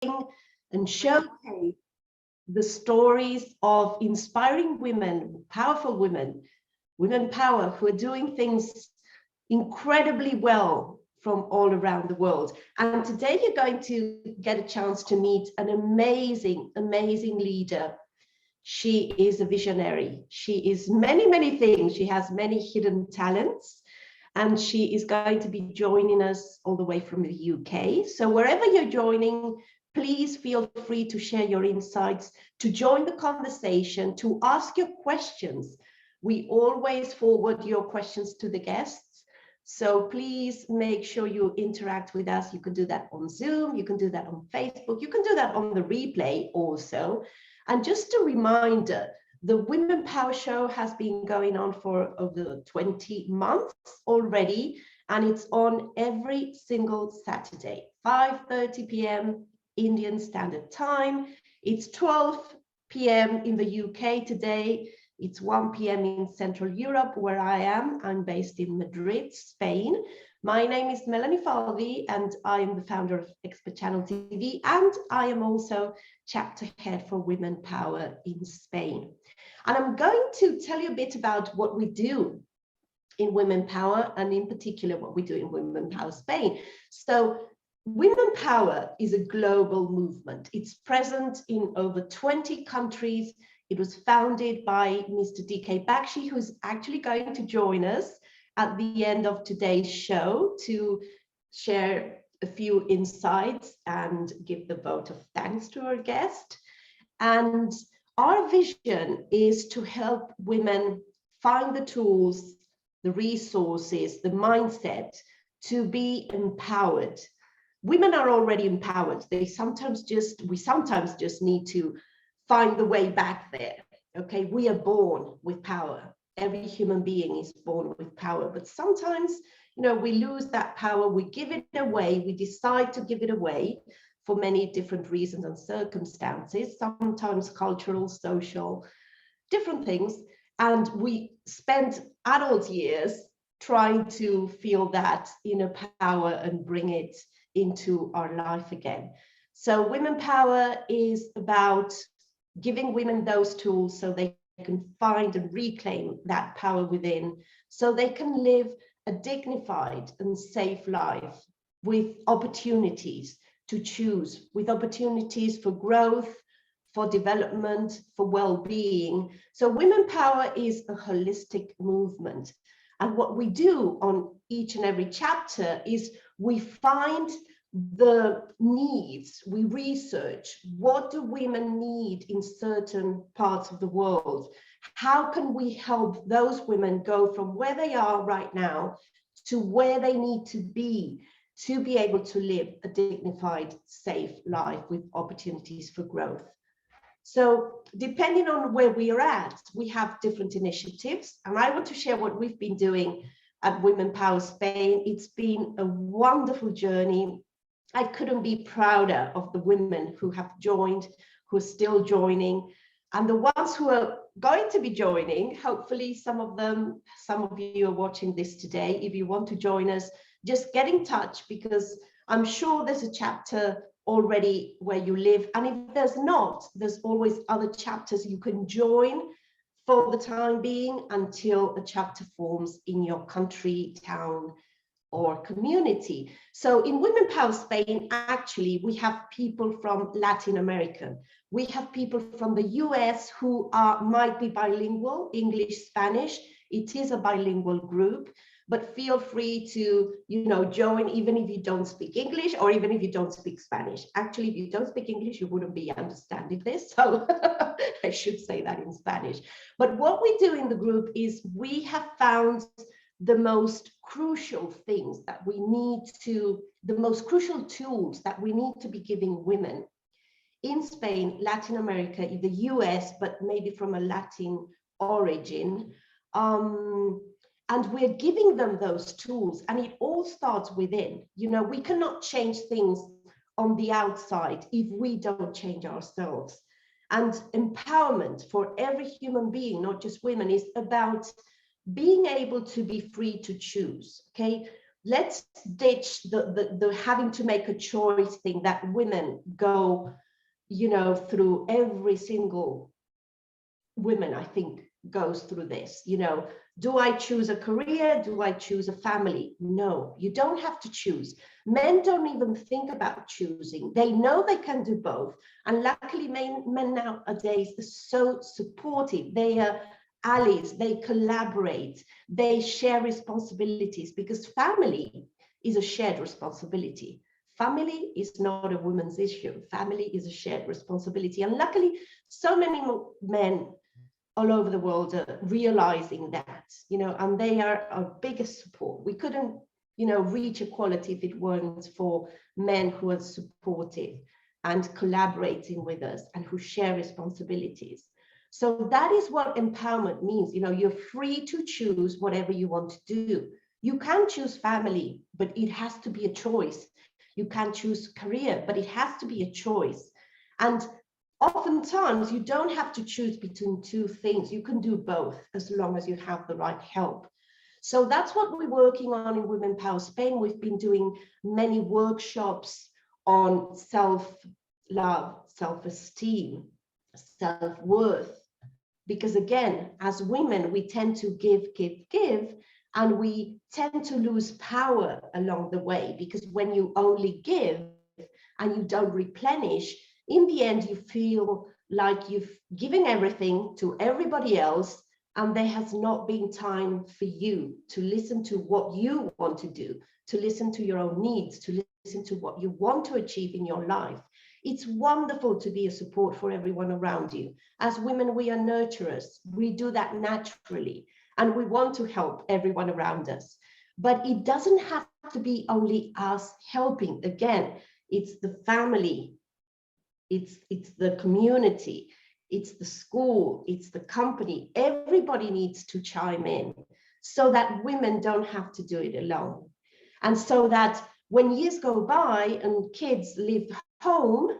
and showcase the stories of inspiring women, powerful women, women power, who are doing things incredibly well from all around the world. And today you're going to get a chance to meet an amazing, amazing leader. She is a visionary. She is many, many things. She has many hidden talents. And she is going to be joining us all the way from the UK. So wherever you're joining, please feel free to share your insights, to join the conversation, to ask your questions. We always forward your questions to the guests. So please make sure you interact with us. You can do that on Zoom, you can do that on Facebook, you can do that on the replay also. And just a reminder, the Women Power Show has been going on for over 20 months already, and it's on every single Saturday, 5:30 p.m. Indian Standard Time. It's 12 p.m. in the UK today. It's 1 p.m. in Central Europe, where I am. I'm based in Madrid, Spain. My name is Melanie Falvey, and I am the founder of Expert Channel TV, and I am also chapter head for Women Power in Spain. And I'm going to tell you a bit about what we do in Women Power, and in particular what we do in Women Power Spain. So Women Power is a global movement. It's present in over 20 countries. It was founded by Mr. DK Bakshi, who's actually going to join us at the end of today's show to share a few insights and give the vote of thanks to our guest. And our vision is to help women find the tools, the resources, the mindset to be empowered. Women are already empowered. We sometimes just need to find the way back there. Okay, we are born with power. Every human being is born with power, but sometimes, we lose that power, we give it away, we decide to give it away for many different reasons and circumstances, sometimes cultural, social, different things. And we spend adult years trying to feel that inner power and bring it into our life again. So Women Power is about giving women those tools so they can find and reclaim that power within, so they can live a dignified and safe life with opportunities to choose, with opportunities for growth, for development, for well-being. So Women Power is a holistic movement. And what we do on each and every chapter is we find the needs, we research what do women need in certain parts of the world. How can we help those women go from where they are right now to where they need to be able to live a dignified, safe life with opportunities for growth. So depending on where we are at, we have different initiatives, and I want to share what we've been doing at Women Power Spain. It's been a wonderful journey. I couldn't be prouder of the women who have joined, who are still joining, and the ones who are going to be joining. Hopefully some of you are watching this today. If you want to join us, just get in touch, because I'm sure there's a chapter already where you live, and if there's not, there's always other chapters you can join for the time being until a chapter forms in your country, town, or community. So in Women Power Spain, actually, we have people from Latin America. We have people from the US who might be bilingual, English, Spanish. It is a bilingual group, but feel free to, join even if you don't speak English or even if you don't speak Spanish. Actually, if you don't speak English, you wouldn't be understanding this. So I should say that in Spanish. But what we do in the group is we have found the most crucial things that we need to, the most crucial tools that we need to be giving women in Spain, Latin America, in the US, but maybe from a Latin origin. And we're giving them those tools, and it all starts within. We cannot change things on the outside if we don't change ourselves. And empowerment for every human being, not just women, is about being able to be free to choose. Okay, let's ditch the having to make a choice thing that women go, you know, through. Every single woman, I think, goes through this, you know. Do I choose a career? Do I choose a family? No, you don't have to choose. Men don't even think about choosing. They know they can do both. And luckily, men nowadays are so supportive. They are allies, they collaborate, they share responsibilities, because family is a shared responsibility. Family is not a woman's issue. Family is a shared responsibility. And luckily, so many men all over the world are realizing that, you know, and they are our biggest support. We couldn't, you know, reach equality if it weren't for men who are supportive and collaborating with us and who share responsibilities. So that is what empowerment means. You know, you're free to choose whatever you want to do. You can choose family, but it has to be a choice. You can choose career, but it has to be a choice. And oftentimes you don't have to choose between two things. You can do both as long as you have the right help. So that's what we're working on in Women Power Spain. We've been doing many workshops on self-love, self-esteem, self-worth. Because again, as women, we tend to give, and we tend to lose power along the way, because when you only give and you don't replenish, in the end, you feel like you've given everything to everybody else, and there has not been time for you to listen to what you want to do, to listen to your own needs, to listen to what you want to achieve in your life. It's wonderful to be a support for everyone around you. As women, we are nurturers. We do that naturally, and we want to help everyone around us. But it doesn't have to be only us helping. Again, it's the family, it's the community, it's the school, it's the company. Everybody needs to chime in so that women don't have to do it alone. And so that when years go by and kids leave home,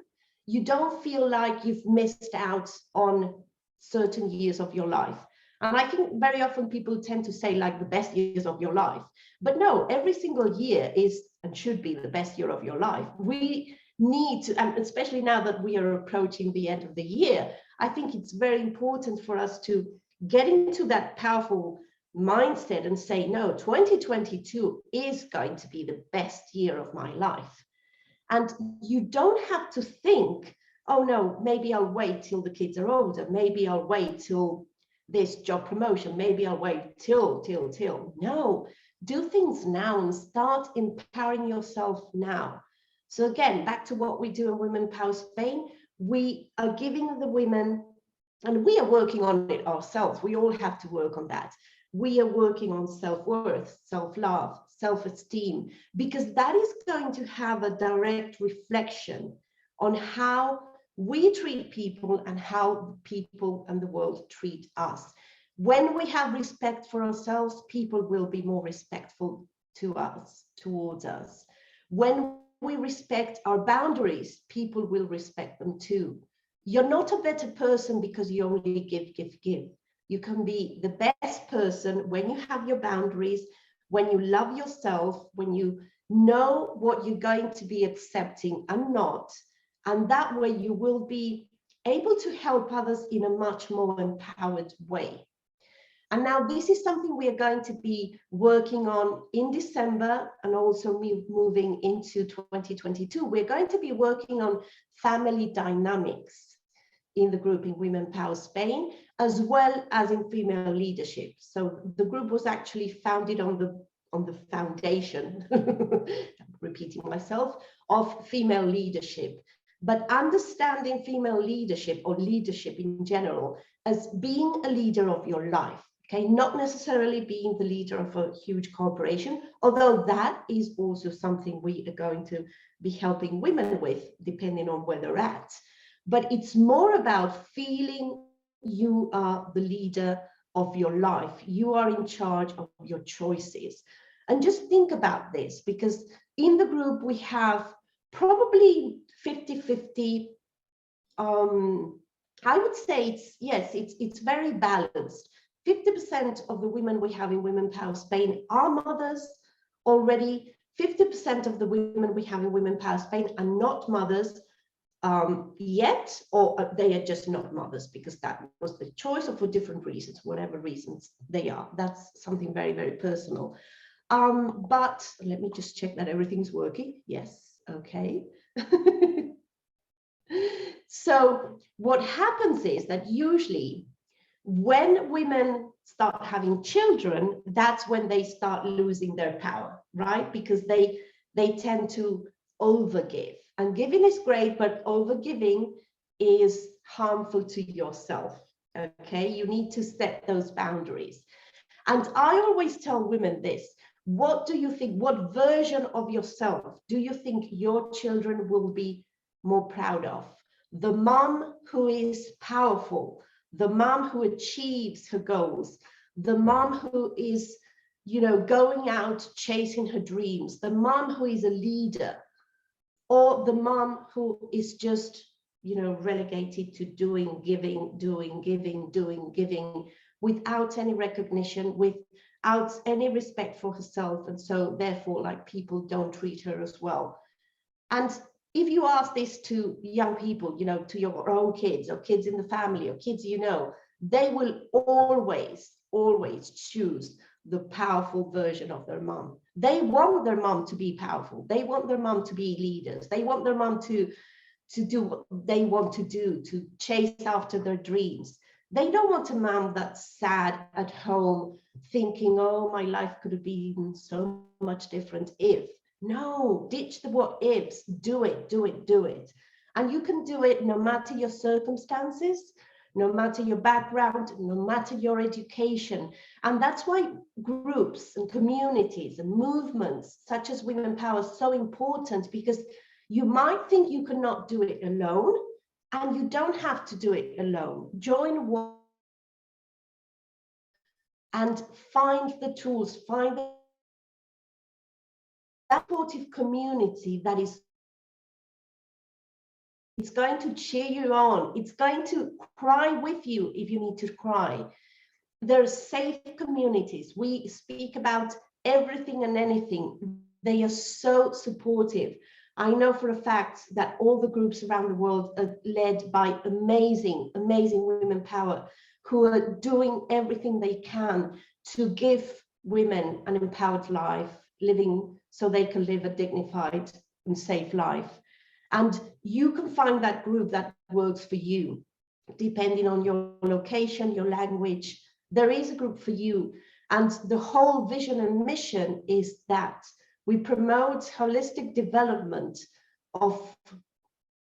you don't feel like you've missed out on certain years of your life. And I think very often people tend to say like the best years of your life. But no, every single year is and should be the best year of your life. We need to, and especially now that we are approaching the end of the year, I think it's very important for us to get into that powerful mindset and say, no, 2022 is going to be the best year of my life. And you don't have to think, oh no, maybe I'll wait till the kids are older. Maybe I'll wait till this job promotion. Maybe I'll wait till. No, do things now and start empowering yourself now. So again, back to what we do in Women Power Spain, we are giving the women, and we are working on it ourselves. We all have to work on that. We are working on self-worth, self-love, self-esteem, because that is going to have a direct reflection on how we treat people and how people and the world treat us. When we have respect for ourselves, people will be more respectful to us, towards us. When we respect our boundaries, people will respect them too. You're not a better person because you only give. You can be the best person when you have your boundaries, when you love yourself, when you know what you're going to be accepting and not. And that way you will be able to help others in a much more empowered way. And now this is something we are going to be working on in December and also moving into 2022. We're going to be working on family dynamics in the group in Women Power Spain, as well as in female leadership. So the group was actually founded on the foundation, repeating myself, of female leadership. But understanding female leadership or leadership in general as being a leader of your life. Okay, not necessarily being the leader of a huge corporation, although that is also something we are going to be helping women with, depending on where they're at. But it's more about feeling you are the leader of your life. You are in charge of your choices. And just think about this, because in the group we have probably 50-50. I would say it's very balanced. 50% of the women we have in Women Power Spain are mothers already 50% of the women we have in Women Power Spain are not mothers yet, or they are just not mothers because that was the choice, or for different reasons, whatever reasons they are. That's something very, very personal. But let me just check that everything's working. Yes, okay. So what happens is that usually when women start having children, that's when they start losing their power, right? Because they tend to overgive. And giving is great, but overgiving is harmful to yourself, okay? You need to set those boundaries. And I always tell women this: what do you think, what version of yourself do you think your children will be more proud of? The mom who is powerful, the mom who achieves her goals, the mom who is, you know, going out chasing her dreams, the mom who is a leader, or the mom who is just, you know, relegated to doing, giving, giving, without any recognition, without any respect for herself, and so therefore, like, people don't treat her as well. And if you ask this to young people, you know, to your own kids or kids in the family or kids, you know, they will always choose the powerful version of their mom. They want their mom to be powerful. They want their mom to be leaders. They want their mom to do what they want to do, to chase after their dreams. They don't want a mom that's sad at home thinking, oh, my life could have been so much different if. No, ditch the what ifs, do it. And you can do it no matter your circumstances, no matter your background, no matter your education. And that's why groups and communities and movements such as Women Power are so important, because you might think you cannot do it alone, and you don't have to do it alone. Join one and find the tools, find the supportive community that is, it's going to cheer you on. It's going to cry with you if you need to cry. There are safe communities. We speak about everything and anything. They are so supportive. I know for a fact that all the groups around the world are led by amazing women power who are doing everything they can to give women an empowered life, living so they can live a dignified and safe life. And you can find that group that works for you, depending on your location, your language. There is a group for you. And the whole vision and mission is that we promote holistic development of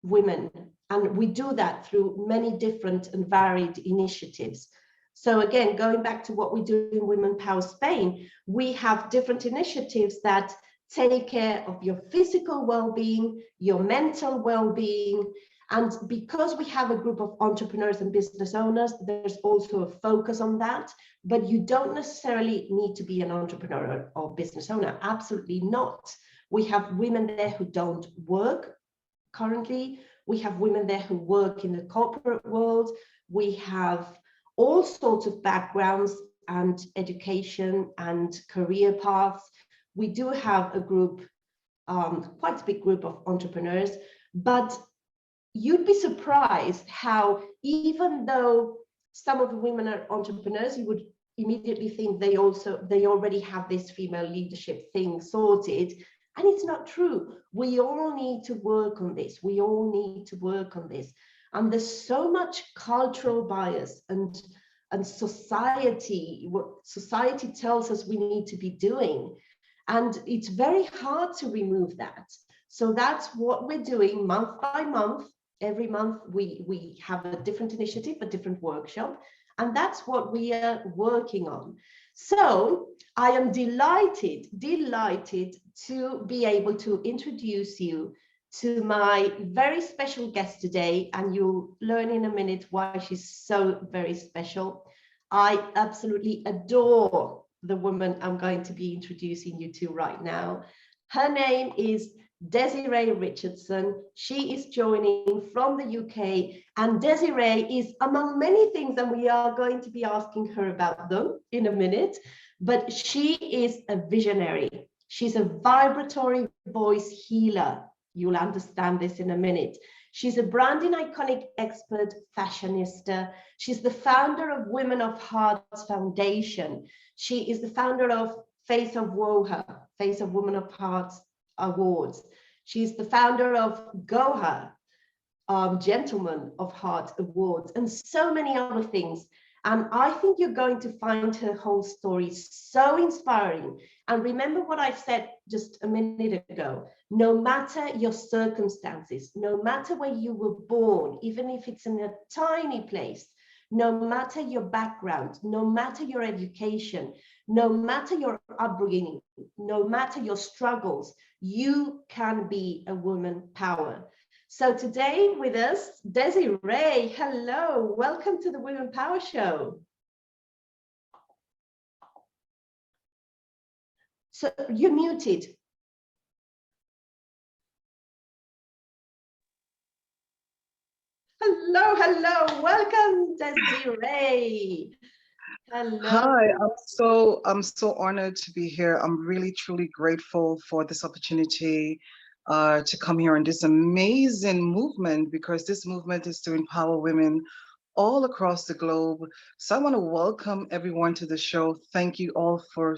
women. And we do that through many different and varied initiatives. So again, going back to what we do in Women Power Spain, we have different initiatives that take care of your physical well-being, your mental well-being. And because we have a group of entrepreneurs and business owners, there's also a focus on that. But you don't necessarily need to be an entrepreneur or business owner. Absolutely not. We have women there who don't work currently. We have women there who work in the corporate world. We have all sorts of backgrounds and education and career paths. We do have a group, quite a big group of entrepreneurs, but you'd be surprised how, even though some of the women are entrepreneurs, you would immediately think they already have this female leadership thing sorted. And it's not true. We all need to work on this. We all need to work on this. And there's so much cultural bias and society, what society tells us we need to be doing. And it's very hard to remove that. So that's what we're doing month by month. Every month we have a different initiative, a different workshop, and that's what we are working on. So I am delighted to be able to introduce you to my very special guest today, and you'll learn in a minute why she's so very special. I absolutely adore the woman I'm going to be introducing you to right now. Her name is Desziree Richardson. She is joining from the UK, and Desziree is, among many things, and we are going to be asking her about them in a minute, but she is a visionary. She's a vibratory voice healer. You'll understand this in a minute. She's a branding iconic expert fashionista. She's the founder of Women of Hearts Foundation. She is the founder of Face of WOHA, Face of Women of Hearts Awards. She's the founder of GOHA, Gentlemen of Heart Awards, and so many other things. And I think you're going to find her whole story so inspiring. And remember what I said just a minute ago, no matter your circumstances, no matter where you were born, even if it's in a tiny place, no matter your background, no matter your education, no matter your upbringing, no matter your struggles, you can be a woman power. So today with us, Desiree. Hello, welcome to the Women Power Show. So you're muted. Hello, welcome, Desiree. Hello. Hi, I'm so honored to be here. I'm really truly grateful for this opportunity to come here on this amazing movement, because this movement is to empower women all across the globe. So I want to welcome everyone to the show. Thank you all for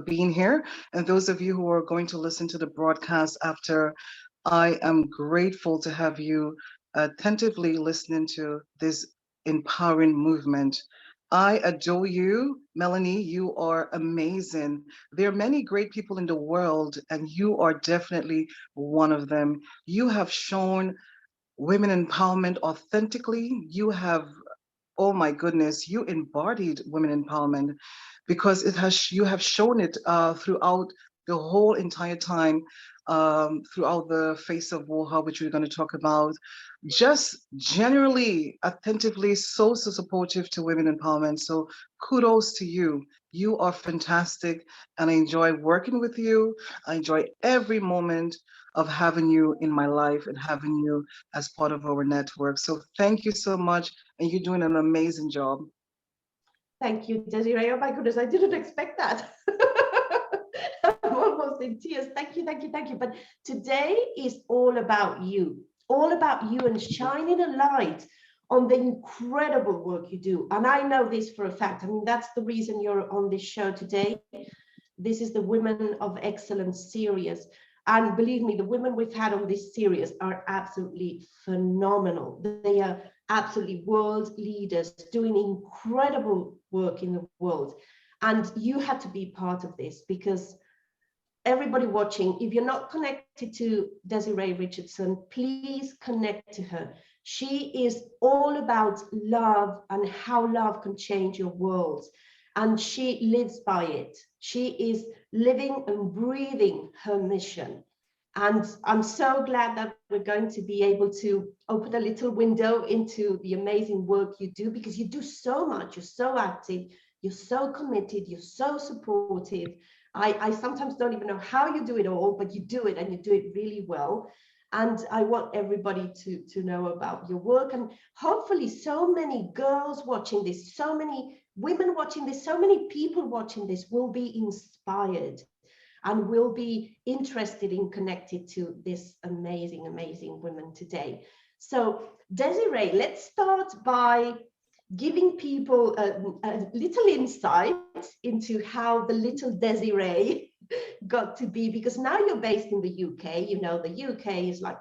being here. And those of you who are going to listen to the broadcast after, I am grateful to have you attentively listening to this empowering movement. I adore you, Melanie. You are amazing. There are many great people in the world, and you are definitely one of them. You have shown women empowerment authentically. You have, oh my goodness, you embodied women empowerment, because you have shown it throughout the whole entire time, throughout the Face of WOHA, which we're going to talk about, just generally, attentively, so supportive to women empowerment. So kudos to you. You are fantastic, and I enjoy working with you. I enjoy every moment of having you in my life and having you as part of our network. So thank you so much, and you're doing an amazing job. Thank you, Desiree. Oh my goodness, I didn't expect that. I'm almost in tears. Thank you. But today is all about you and shining a light on the incredible work you do. And I know this for a fact. I mean, that's the reason you're on this show today. This is the Women of Excellence series. And believe me, the women we've had on this series are absolutely phenomenal. They are absolutely world leaders doing incredible work in the world. And you had to be part of this, because everybody watching, if you're not connected to Desiree Richardson, please connect to her. She is all about love and how love can change your world. And she lives by it. She is living and breathing her mission. And I'm so glad that we're going to be able to open a little window into the amazing work you do, because you do so much. You're so active, you're so committed, you're so supportive. I sometimes don't even know how you do it all, but you do it, and you do it really well. And I want everybody to know about your work. And hopefully so many girls watching this, so many women watching this, so many people watching this will be inspired and will be interested in connected to this amazing women today. So Desiree, let's start by giving people a little insight into how the little Desiree got to be, because now you're based in the UK. You know, the UK is like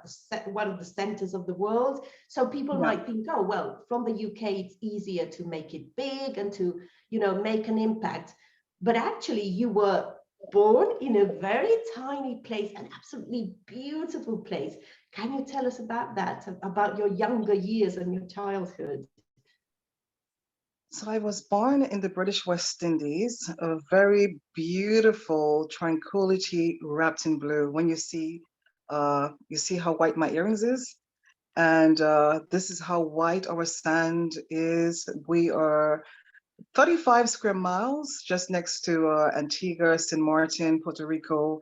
one of the centers of the world. So people might think, oh, well, from the UK, it's easier to make it big and to, you know, make an impact. But actually, you were born in a very tiny place, an absolutely beautiful place. Can you tell us about that, about your younger years and your childhood? So I was born in the British West Indies, a very beautiful tranquility wrapped in blue. When you see how white my earrings is, and this is how white our sand is. We are 35 square miles just next to Antigua, St. Martin, Puerto Rico.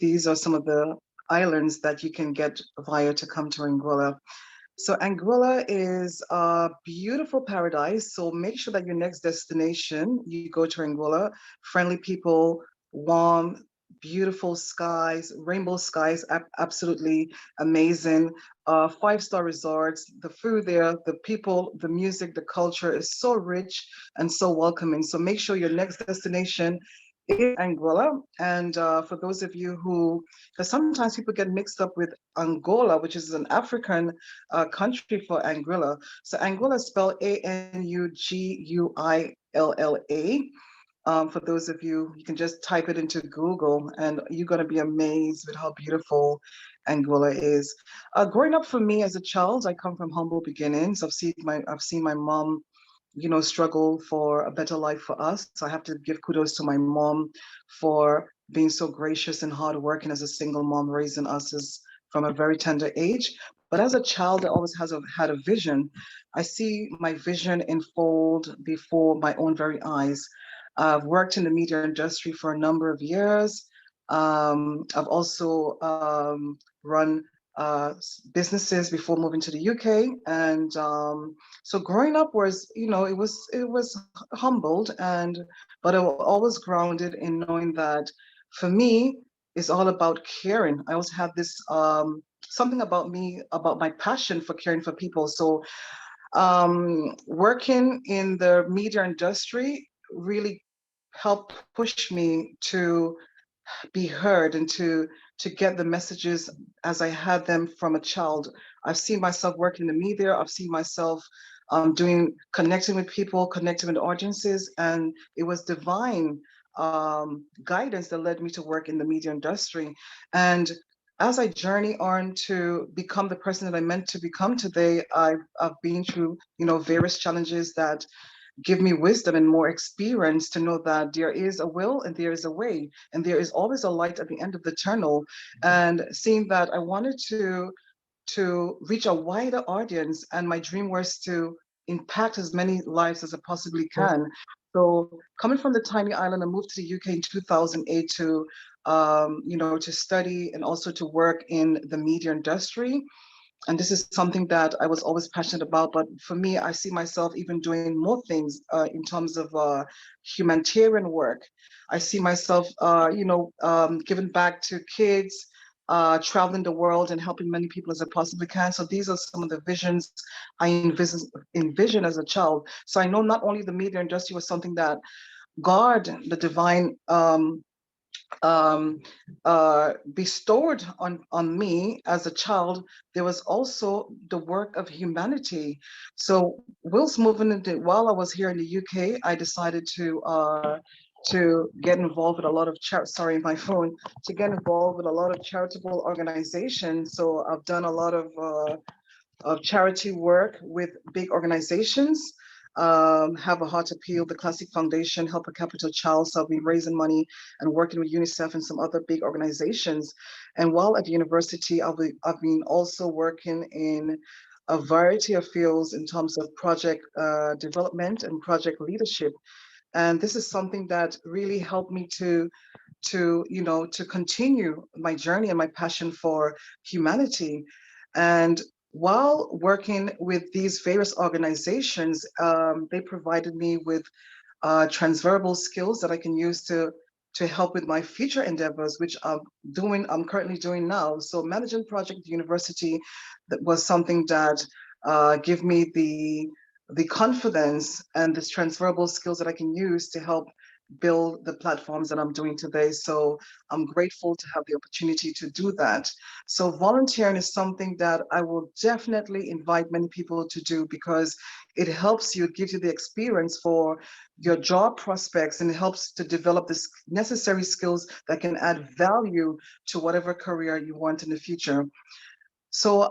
These are some of the islands that you can get via to come to Anguilla. So Anguilla is a beautiful paradise. So make sure that your next destination, you go to Anguilla. Friendly people, warm, beautiful skies, rainbow skies, absolutely amazing. 5-star resorts, the food there, the people, the music, the culture is so rich and so welcoming. So make sure your next destination is Anguilla. And for those of you who, because sometimes people get mixed up with Angola, which is an African country for Anguilla. So Anguilla is spelled Anguilla. For those of you, you can just type it into Google and you're going to be amazed with how beautiful Anguilla is. Growing up for me as a child, I come from humble beginnings. I've seen my mom, struggle for a better life for us. So I have to give kudos to my mom for being so gracious and hardworking as a single mom, raising us from a very tender age. But as a child, I always had a vision. I see my vision unfold before my own very eyes. I've worked in the media industry for a number of years. I've also run businesses before moving to the UK, and so growing up was, it was humbled, but I was always grounded in knowing that for me, it's all about caring. I always have this something about me, about my passion for caring for people. So working in the media industry really helped push me to be heard and to get the messages as I had them from a child. I've seen myself working in the media. I've seen myself connecting with people, connecting with audiences, and it was divine guidance that led me to work in the media industry. And as I journey on to become the person that I meant to become today, I've been through, various challenges that give me wisdom and more experience to know that there is a will and there is a way, and there is always a light at the end of the tunnel. And seeing that, I wanted to reach a wider audience, and my dream was to impact as many lives as I possibly can. So coming from the tiny island, I moved to the UK in 2008 to to study and also to work in the media industry. And this is something that I was always passionate about. But for me, I see myself even doing more things in terms of humanitarian work. I see myself, giving back to kids, traveling the world and helping many people as I possibly can. So these are some of the visions I envision as a child. So I know not only the media industry was something that God, the divine, um, bestowed on me as a child, there was also the work of humanity. So whilst moving into, while I was here in the UK, I decided to get involved with a lot of sorry, my phone, to get involved with a lot of charitable organizations. So I've done a lot of charity work with big organizations. Have a Heart Appeal, the Classic Foundation, Help a Capital Child. So I've been raising money and working with UNICEF and some other big organizations. And while at university, I've been also working in a variety of fields in terms of project development and project leadership. And this is something that really helped me to continue my journey and my passion for humanity. And while working with these various organizations, they provided me with transferable skills that I can use to help with my future endeavors, which I'm currently doing now. So managing project at university, that was something that give me the confidence and this transferable skills that I can use to help build the platforms that I'm doing today. So I'm grateful to have the opportunity to do that. So volunteering is something that I will definitely invite many people to do, because it helps you, it gives you the experience for your job prospects, and it helps to develop the necessary skills that can add value to whatever career you want in the future. So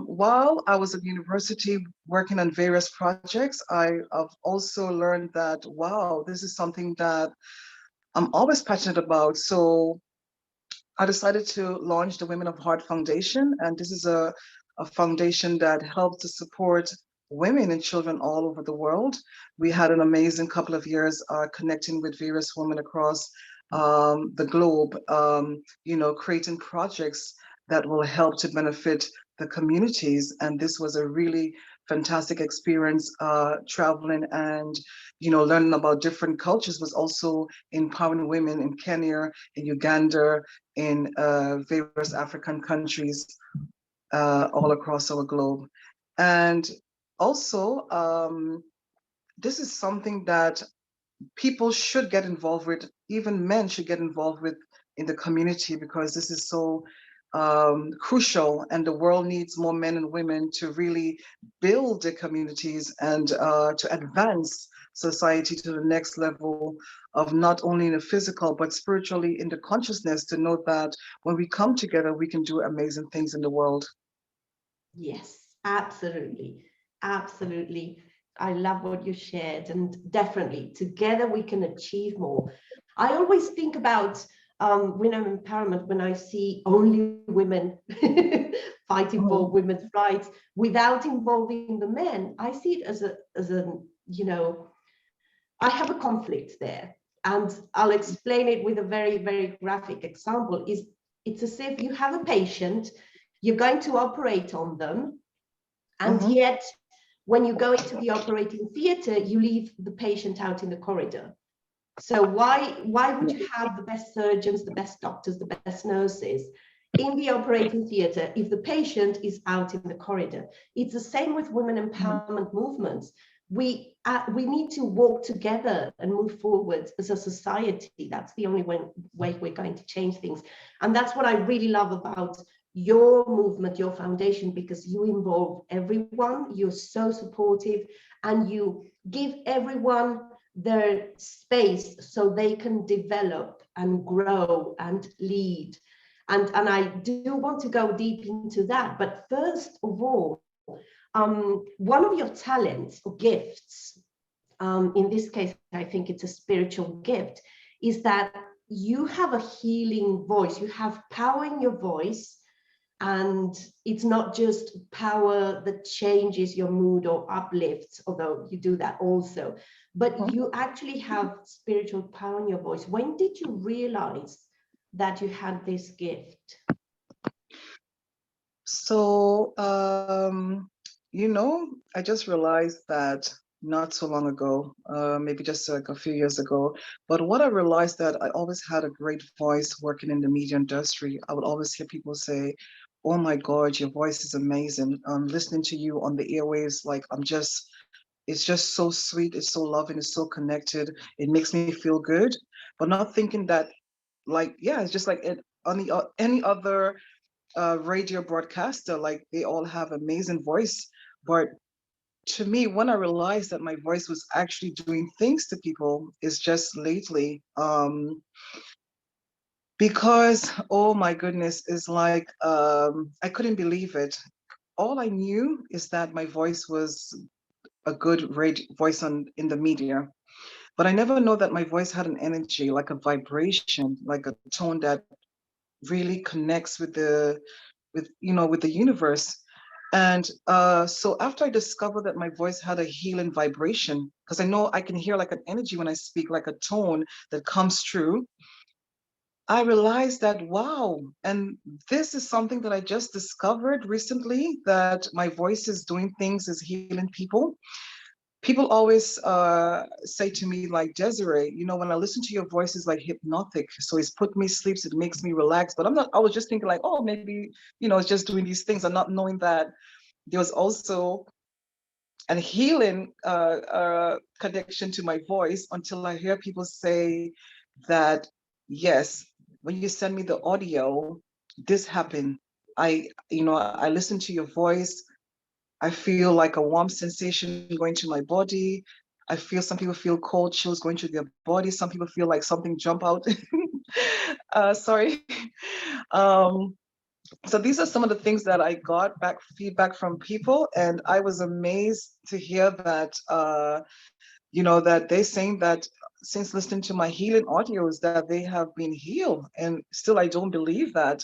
while I was at university working on various projects, I've also learned that, wow, this is something that I'm always passionate about. So I decided to launch the Women of Heart Foundation, and this is a foundation that helps to support women and children all over the world. We had an amazing couple of years connecting with various women across the globe, creating projects that will help to benefit the communities. And this was a really fantastic experience, traveling and, learning about different cultures, was also empowering women in Kenya, in Uganda, in various African countries, all across our globe. And also, this is something that people should get involved with, even men should get involved with in the community, because this is so crucial, and the world needs more men and women to really build the communities and to advance society to the next level of not only in the physical, but spiritually in the consciousness, to know that when we come together, we can do amazing things in the world. Yes, absolutely. Absolutely. I love what you shared, and definitely together we can achieve more. I always think about women empowerment when I see only women fighting for women's rights without involving the men. I see it as I have a conflict there, and I'll explain it with a very, very graphic example. It's as if you have a patient, you're going to operate on them, and yet when you go into the operating theater, you leave the patient out in the corridor. So why would you have the best surgeons, the best doctors, the best nurses in the operating theater if the patient is out in the corridor? It's the same with women empowerment movements. We need to walk together and move forward as a society. That's the only way we're going to change things. And that's what I really love about your movement, your foundation, because you involve everyone, you're so supportive, and you give everyone their space so they can develop and grow and lead. And I do want to go deep into that. But first of all, one of your talents or gifts, in this case, I think it's a spiritual gift, is that you have a healing voice. You have power in your voice. And it's not just power that changes your mood or uplifts, although you do that also, but you actually have spiritual power in your voice. When did you realize that you had this gift? So, I just realized that not so long ago, maybe just like a few years ago. But what I realized, that I always had a great voice working in the media industry. I would always hear people say, "Oh my God, your voice is amazing. Listening to you on the airwaves, like it's just so sweet, it's so loving, it's so connected. It makes me feel good." But not thinking that, like, yeah, it's just like any other radio broadcaster, like they all have amazing voice. But to me, when I realized that my voice was actually doing things to people, is just lately. Because, oh my goodness, is like, I couldn't believe it. All I knew is that my voice was a good voice in the media, but I never know that my voice had an energy, like a vibration, like a tone that really connects with with the universe. And so after I discovered that my voice had a healing vibration, because I know I can hear like an energy when I speak, like a tone that comes through, I realized that, wow, and this is something that I just discovered recently, that my voice is doing things, is healing people. People always say to me, like, "Desiree, when I listen to your voice, is like hypnotic. So it's put me sleep, it makes me relax." But I was just thinking like, oh, maybe, it's just doing these things, and not knowing that there was also a healing connection to my voice, until I hear people say that, yes, when you send me the audio, this happened. I listen to your voice. I feel like a warm sensation going to my body. I feel, some people feel cold chills going to their body. Some people feel like something jump out. Sorry. So these are some of the things that I got back, feedback from people, and I was amazed to hear that, that they're saying that since listening to my healing audios, that they have been healed, and still I don't believe that.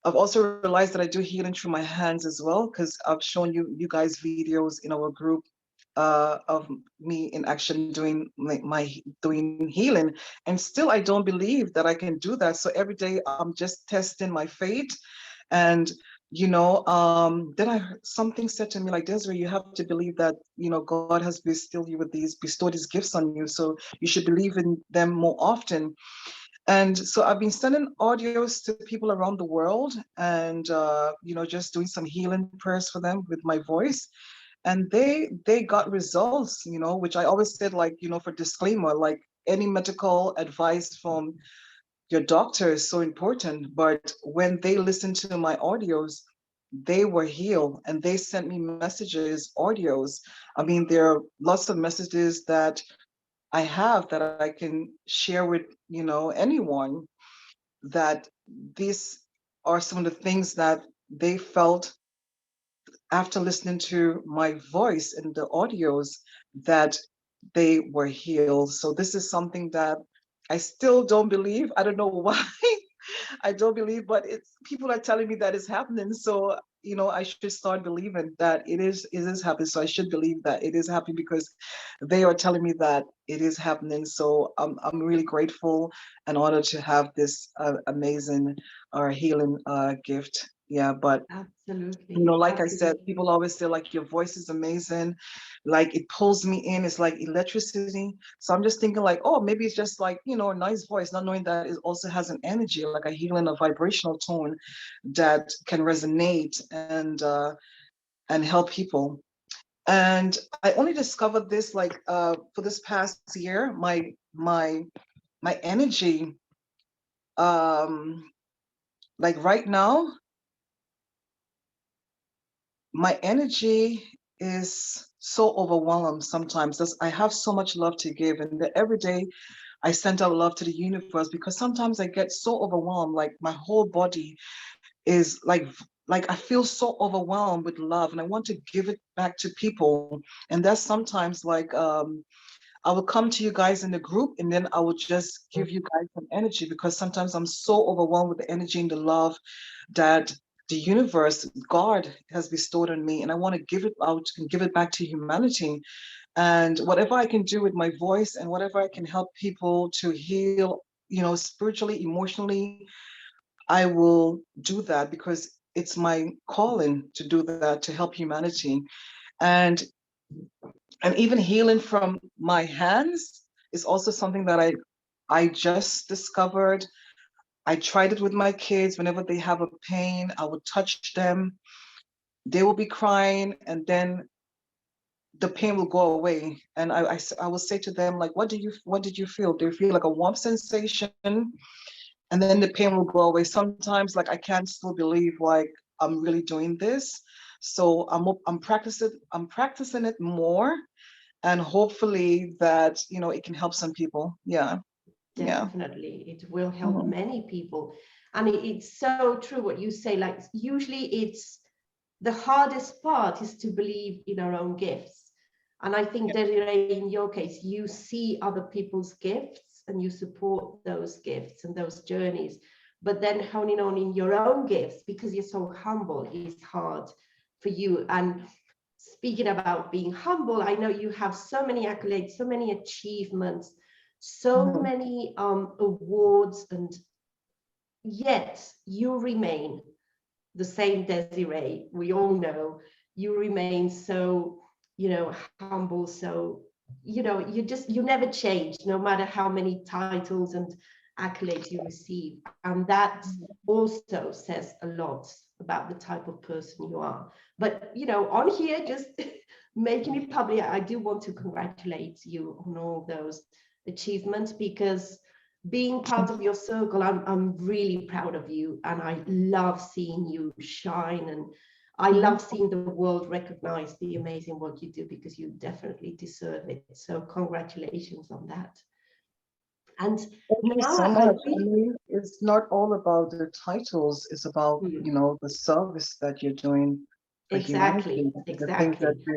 I've also realized that I do healing through my hands as well, because I've shown you guys videos in our group of me in action doing doing healing, and still I don't believe that I can do that. So every day I'm just testing my faith, and then something said to me like, Desiree, you have to believe that, God has bestowed these gifts on you. So you should believe in them more often. And so I've been sending audios to people around the world and, just doing some healing prayers for them with my voice. And they got results, which I always said, like, for disclaimer, like any medical advice from your doctor is so important. But when they listened to my audios, they were healed and they sent me messages, audios. I mean, there are lots of messages that I have that I can share with, anyone, that these are some of the things that they felt after listening to my voice in the audios, that they were healed. So this is something that I still don't believe. I don't know why. I don't believe, but it's people are telling me that it's happening. So, I should start believing that it is happening. So I should believe that it is happening because they are telling me that it is happening. So I'm really grateful and honored to have this amazing healing gift. Yeah, but Absolutely. like I said, Absolutely. people always say like your voice is amazing, like it pulls me in. It's like electricity. So I'm just thinking like, oh, maybe it's just like, a nice voice, not knowing that it also has an energy, like a healing, a vibrational tone that can resonate and help people. And I only discovered this like for this past year, my energy, um like right now, my energy is so overwhelmed sometimes. I have so much love to give, and that every day I send out love to the universe, because sometimes I get so overwhelmed, like my whole body is like I feel so overwhelmed with love, and I want to give it back to people. And that's sometimes like I will come to you guys in the group, and then I will just give you guys some energy, because sometimes I'm so overwhelmed with the energy and the love that the universe, God, has bestowed on me, and I want to give it out and give it back to humanity. And whatever I can do with my voice, and whatever I can help people to heal, spiritually, emotionally, I will do that, because it's my calling to do that, to help humanity. And even healing from my hands is also something that I just discovered. I tried it with my kids. Whenever they have a pain, I would touch them. They will be crying, and then the pain will go away. And I will say to them, like, what did you feel? Do you feel like a warm sensation? And then the pain will go away. Sometimes, like, I can't still believe, like, I'm really doing this. So I'm practicing it more, and hopefully that, it can help some people. Yeah. Yeah. Definitely, it will help Mhm. many people. And it's so true what you say. Like, usually it's the hardest part is to believe in our own gifts. And I think, Desziree, in your case, you see other people's gifts and you support those gifts and those journeys. But then honing on in your own gifts, because you're so humble, is hard for you. And speaking about being humble, I know you have so many accolades, so many achievements, so Mhm. many awards, and yet you remain the same Desiree. We all know you remain so, humble. So, you never change, no matter how many titles and accolades you receive. And that also says a lot about the type of person you are. But, on here, just making it public, I do want to congratulate you on all those achievements, because being part of your circle, I'm really proud of you, and I love seeing you shine, and I Mhm. love seeing the world recognize the amazing work you do, because you definitely deserve it. So congratulations on that. And Thank you now so I much. I really, mean, it's not all about the titles, it's about, mm, the service that you're doing for humanity, exactly, the things that exactly.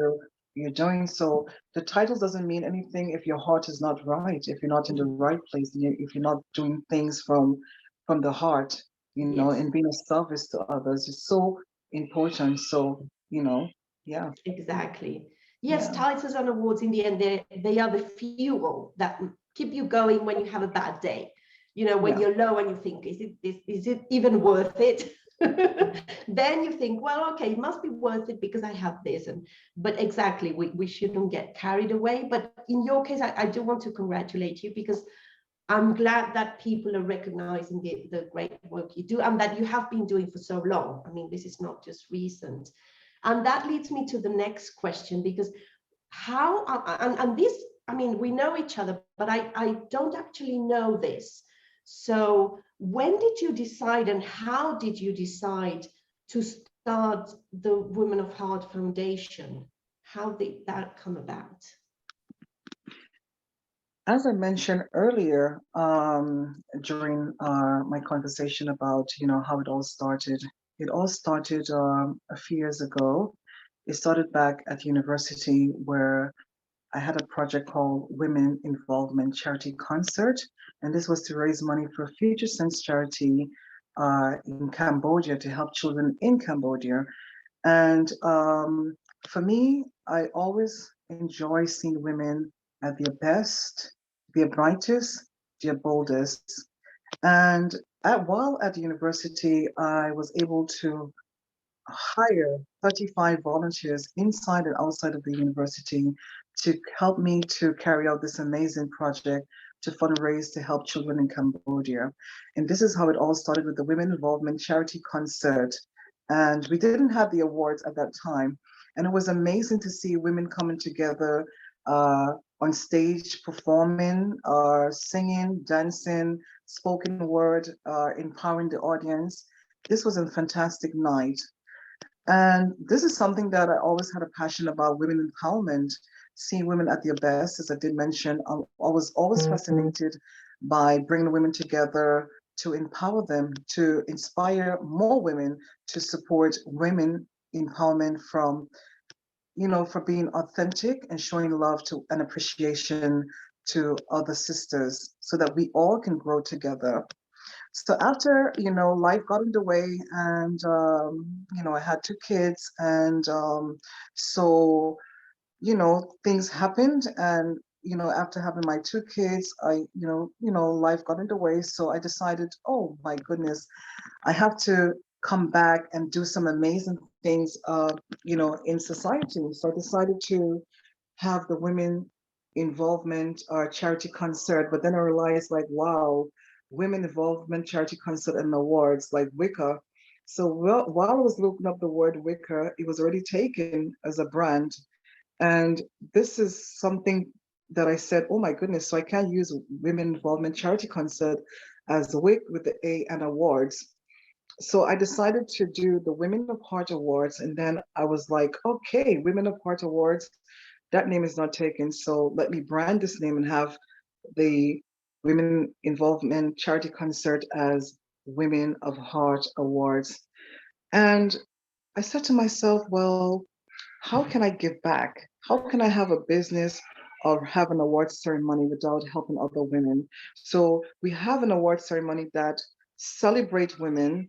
you're doing. So the title doesn't mean anything if your heart is not right, if you're not in the Mm, right place, and if you're not doing things from the heart, yes, and being of service to others is so important. So, yeah, exactly. Yes, yeah. titles and awards, in the end, they are the fuel that keep you going when you have a bad day. When Yeah. you're low and you think, is it even worth it? then you think, well, okay, it must be worth it because I have this. But exactly, we shouldn't get carried away. But in your case, I do want to congratulate you, because I'm glad that people are recognizing the great work you do, and that you have been doing for so long. I mean, this is not just recent. And that leads me to the next question, because how, and this, I mean, we know each other, but I don't actually know this. So when did you decide, and how did you decide to start the Women of Heart Foundation? How did that come about? As I mentioned earlier, during my conversation about, how it all started a few years ago. It started back at university, where I had a project called Women Involvement Charity Concert, and this was to raise money for a Future Sense charity in Cambodia to help children in Cambodia. And for me, I always enjoy seeing women at their best, their brightest, their boldest. And while at the university, I was able to hire 35 volunteers inside and outside of the university to help me to carry out this amazing project to fundraise to help children in Cambodia. And this is how it all started, with the Women Involvement Charity Concert. And we didn't have the awards at that time. And it was amazing to see women coming together on stage, performing, singing, dancing, spoken word, empowering the audience. This was a fantastic night. And this is something that I always had a passion about: women empowerment, seeing women at their best. As I did mention, I was always fascinated by bringing women together to empower them, to inspire more women, to support women empowerment from, for being authentic and showing love to and appreciation to other sisters, so that we all can grow together. So after, life got in the way, and, I had two kids, and so, things happened. And, after having my two kids, life got in the way. So I decided, oh my goodness, I have to come back and do some amazing things, in society. So I decided to have the Women Involvement Charity Concert. But then I realized, like, wow, Women Involvement Charity Concert and Awards, like WICA. So while I was looking up the word WICA, it was already taken as a brand. And this is something that I said, oh my goodness, so I can't use Women Involvement Charity Concert as WIC with the A and awards. So I decided to do the Women of Heart Awards. And then I was like, okay, Women of Heart Awards, that name is not taken. So let me brand this name and have the Women Involvement Charity Concert as Women of Heart Awards. And I said to myself, well, how can I give back? How can I have a business or have an award ceremony without helping other women? So we have an award ceremony that celebrate women,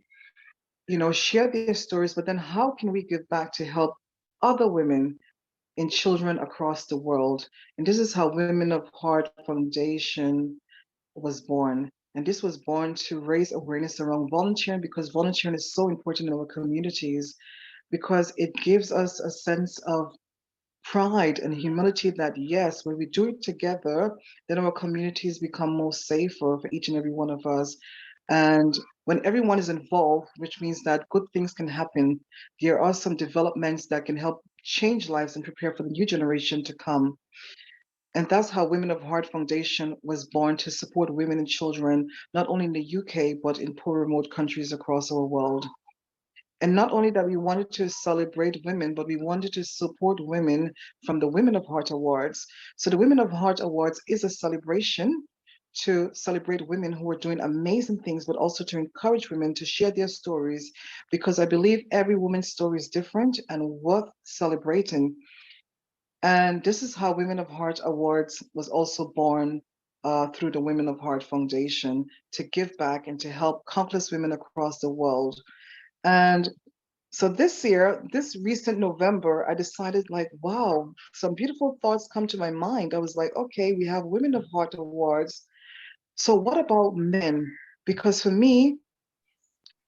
share their stories, but then how can we give back to help other women and children across the world? And this is how Women of Heart Foundation was born. And this was born to raise awareness around volunteering, because volunteering is so important in our communities, because it gives us a sense of pride and humility that, yes, when we do it together, then our communities become more safer for each and every one of us. And when everyone is involved, which means that good things can happen, there are some developments that can help change lives and prepare for the new generation to come. And that's how Women of Heart Foundation was born, to support women and children, not only in the UK, but in poor remote countries across our world. And not only that, we wanted to celebrate women, but we wanted to support women from the Women of Heart Awards. So the Women of Heart Awards is a celebration to celebrate women who are doing amazing things, but also to encourage women to share their stories, because I believe every woman's story is different and worth celebrating. And this is how Women of Heart Awards was also born, through the Women of Heart Foundation, to give back and to help countless women across the world. And so this year, this recent November, I decided, like, wow, some beautiful thoughts come to my mind. I was like, okay, we have Women of Heart Awards. So what about men? Because for me,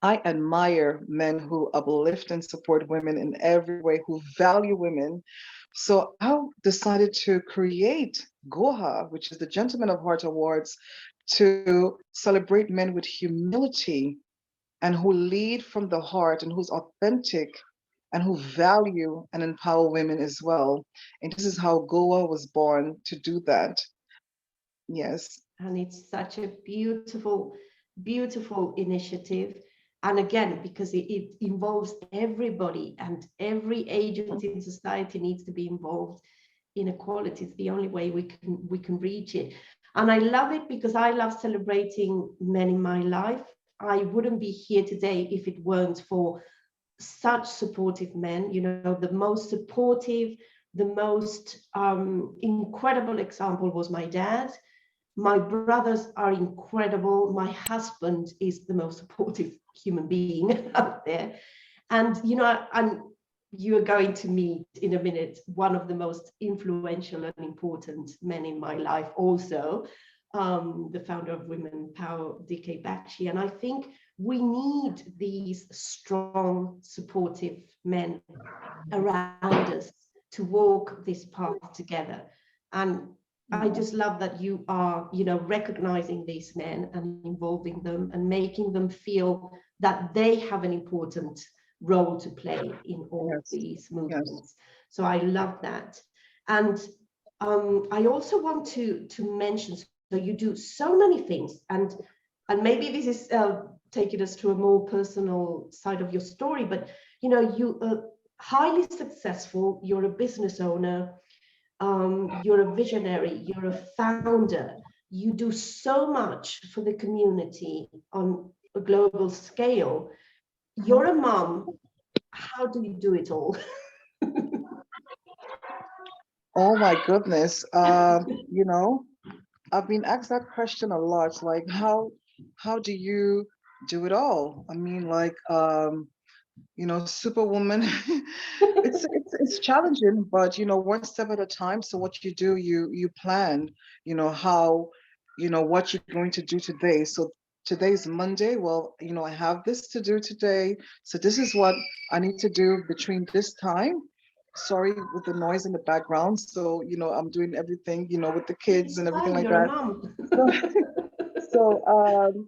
I admire men who uplift and support women in every way, who value women. So I decided to create Goha, which is the Gentleman of Heart Awards, to celebrate men with humility and who lead from the heart and who's authentic and who value and empower women as well. And this is how Goa was born to do that. Yes. And it's such a beautiful, beautiful initiative. And again, because it involves everybody, and every agency in society needs to be involved. Inequality is the only way we can reach it. And I love it because I love celebrating men in my life. I wouldn't be here today if it weren't for such supportive men. You know, the most supportive, the most incredible example was my dad. My brothers are incredible. My husband is the most supportive human being out there. And, you know, you are going to meet in a minute one of the most influential and important men in my life also, the founder of Women Power, DK Bakshi. And I think we need these strong, supportive men around us to walk this path together. And I just love that you are, you know, recognizing these men and involving them and making them feel that they have an important role to play in all Yes. these movements. Yes. So I love that. And I also want to mention, so you do so many things, and maybe this is taking us to a more personal side of your story, but you know, you are highly successful, you're a business owner, you're a visionary, you're a founder, you do so much for the community on a global scale. You're a mom. How do you do it all? Oh my goodness. You know, I've been asked that question a lot, like how do you do it all? I mean, like you know, superwoman. It's challenging, but you know, one step at a time. So what you do, you plan, you know, how, you know, what you're going to do today. So today's Monday. Well, you know, I have this to do today. So this is what I need to do between this time. Sorry with the noise in the background. So, you know, I'm doing everything, you know, with the kids It's and everything fine, like you're a that. mom. So, so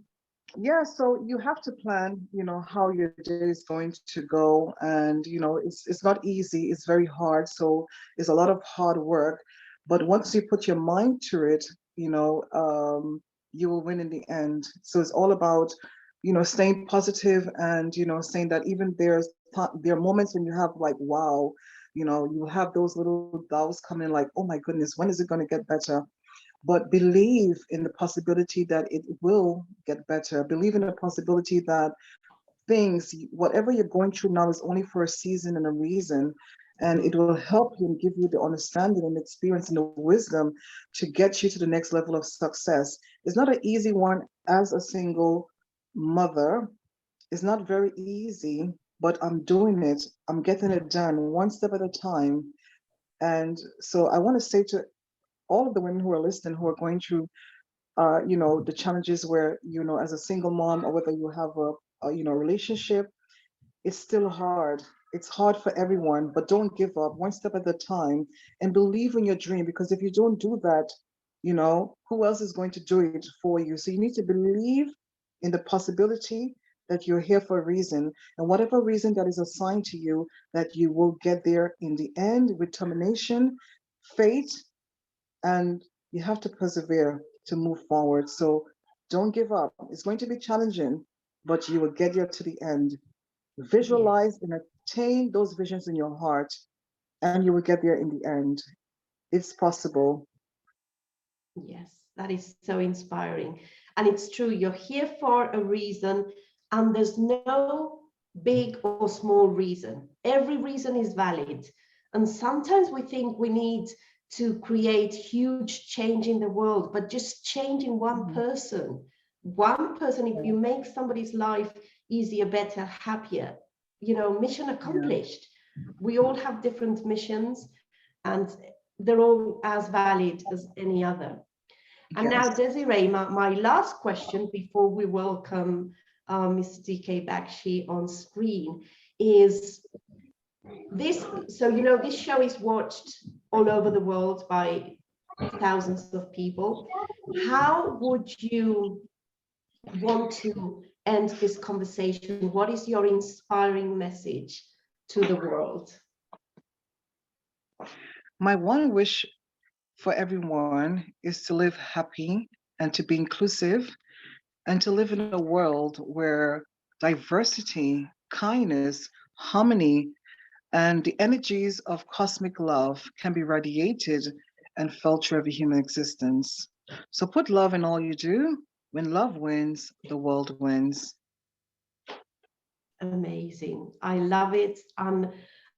yeah, so you have to plan, you know, how your day is going to go, and you know, it's not easy. It's very hard. So it's a lot of hard work, but once you put your mind to it, you know, you will win in the end. So it's all about, you know, staying positive and you know, saying that even there are moments when you have like, wow, you know, you have those little doubts coming, like, oh my goodness, when is it going to get better? But believe in the possibility that it will get better. Believe in the possibility that things, whatever you're going through now, is only for a season and a reason. And it will help you and give you the understanding and experience and the wisdom to get you to the next level of success. It's not an easy one as a single mother. It's not very easy, but I'm doing it. I'm getting it done one step at a time. And so I want to say to all of the women who are listening, who are going through you know, the challenges where, you know, as a single mom or whether you have you know, relationship, it's still hard. It's hard for everyone, but don't give up, one step at a time, and believe in your dream, because if you don't do that, you know, who else is going to do it for you? So you need to believe in the possibility that you're here for a reason, and whatever reason that is assigned to you, that you will get there in the end with determination, faith, and you have to persevere to move forward. So don't give up. It's going to be challenging, but you will get there to the end. Yes, Visualize and attain those visions in your heart, and you will get there in the end. It's possible. yes, that is so inspiring. And it's true, you're here for a reason, and there's no big or small reason. Every reason is valid. And sometimes we think we need to create huge change in the world, but just changing one person, if you make somebody's life easier, better, happier, you know, mission Yeah. accomplished. We all have different missions, and they're all as valid as any other. And now, Yes. Desiree, my last question before we welcome Mr. DK Bakshi on screen, is this. So, you know, this show is watched all over the world by thousands of people. How would you want to end this conversation? What is your inspiring message to the world? My one wish for everyone is to live happy and to be inclusive and to live in a world where diversity, kindness, harmony, and the energies of cosmic love can be radiated and felt through every human existence. So put love in all you do. When love wins, the world wins. Amazing. I love it. And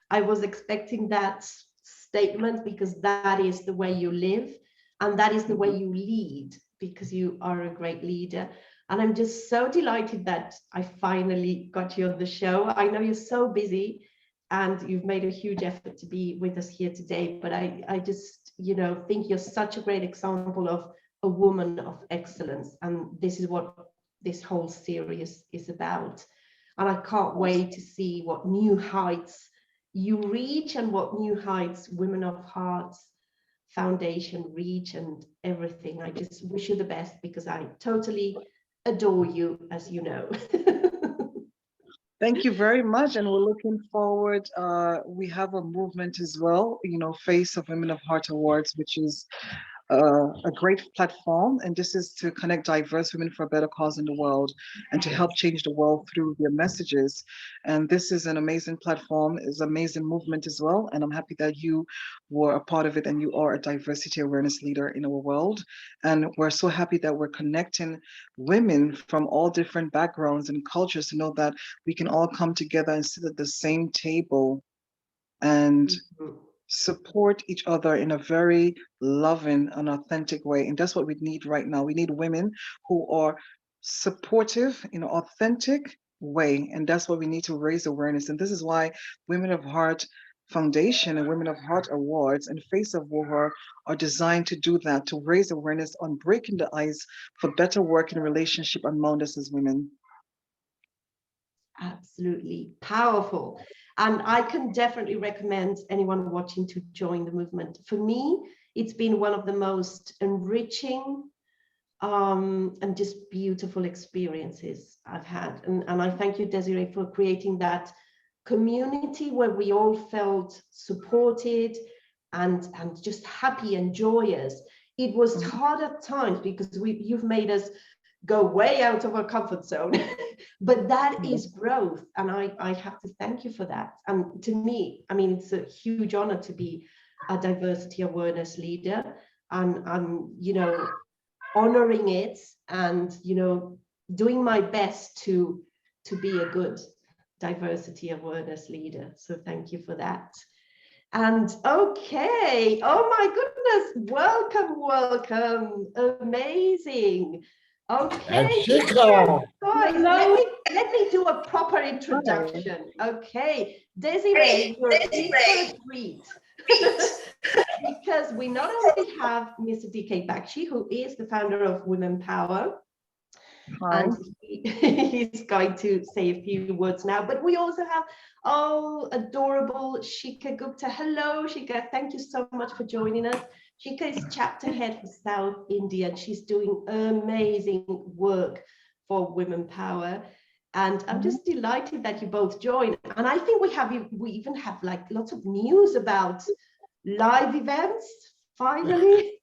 I was expecting that statement, because that is the way you live and that is the way you lead, because you are a great leader. And I'm just so delighted that I finally got you on the show. I know you're so busy and you've made a huge effort to be with us here today, but I just, you know, think you're such a great example of a woman of excellence. And this is what this whole series is about. And I can't wait to see what new heights you reach and what new heights Women of Hearts Foundation reach and everything. I just wish you the best, because I totally adore you, as you know. Thank you very much. And we're looking forward. We have a movement as well, you know, Face of Women of Heart Awards, which is a great platform, and this is to connect diverse women for a better cause in the world and to help change the world through their messages. And this is an amazing platform, is an amazing movement as well. And I'm happy that you were a part of it and you are a diversity awareness leader in our world. And we're so happy that we're connecting women from all different backgrounds and cultures to know that we can all come together and sit at the same table and support each other in a very loving and authentic way. And that's what we need right now. We need women who are supportive in an authentic way. And that's what we need to raise awareness. And this is why Women of Heart Foundation and Women of Heart Awards and Face of War are designed to do that, to raise awareness on breaking the ice for better working relationship among us as women. Absolutely powerful. And I can definitely recommend anyone watching to join the movement. For me, it's been one of the most enriching and just beautiful experiences I've had. And I thank you, Desiree, for creating that community where we all felt supported and just happy and joyous. It was hard at times because you've made us go way out of our comfort zone, but that is growth. And I have to thank you for that. And to me, I mean, it's a huge honor to be a diversity awareness leader. And I'm, you know, honoring it and, you know, doing my best to be a good diversity awareness leader. So thank you for that. And okay, oh my goodness, welcome, amazing. Okay, guys, let me do a proper introduction. Okay, Desiree, you're in for a treat. Because we not only have Mr. DK Bakshi, who is the founder of Women Power, and he's going to say a few words now, but we also have, oh, adorable Shika Gupta. Hello, Shika, thank you so much for joining us. Shika is chapter head for South India, and she's doing amazing work for Women Power. And I'm just delighted that you both joined. And I think we even have like lots of news about live events, finally.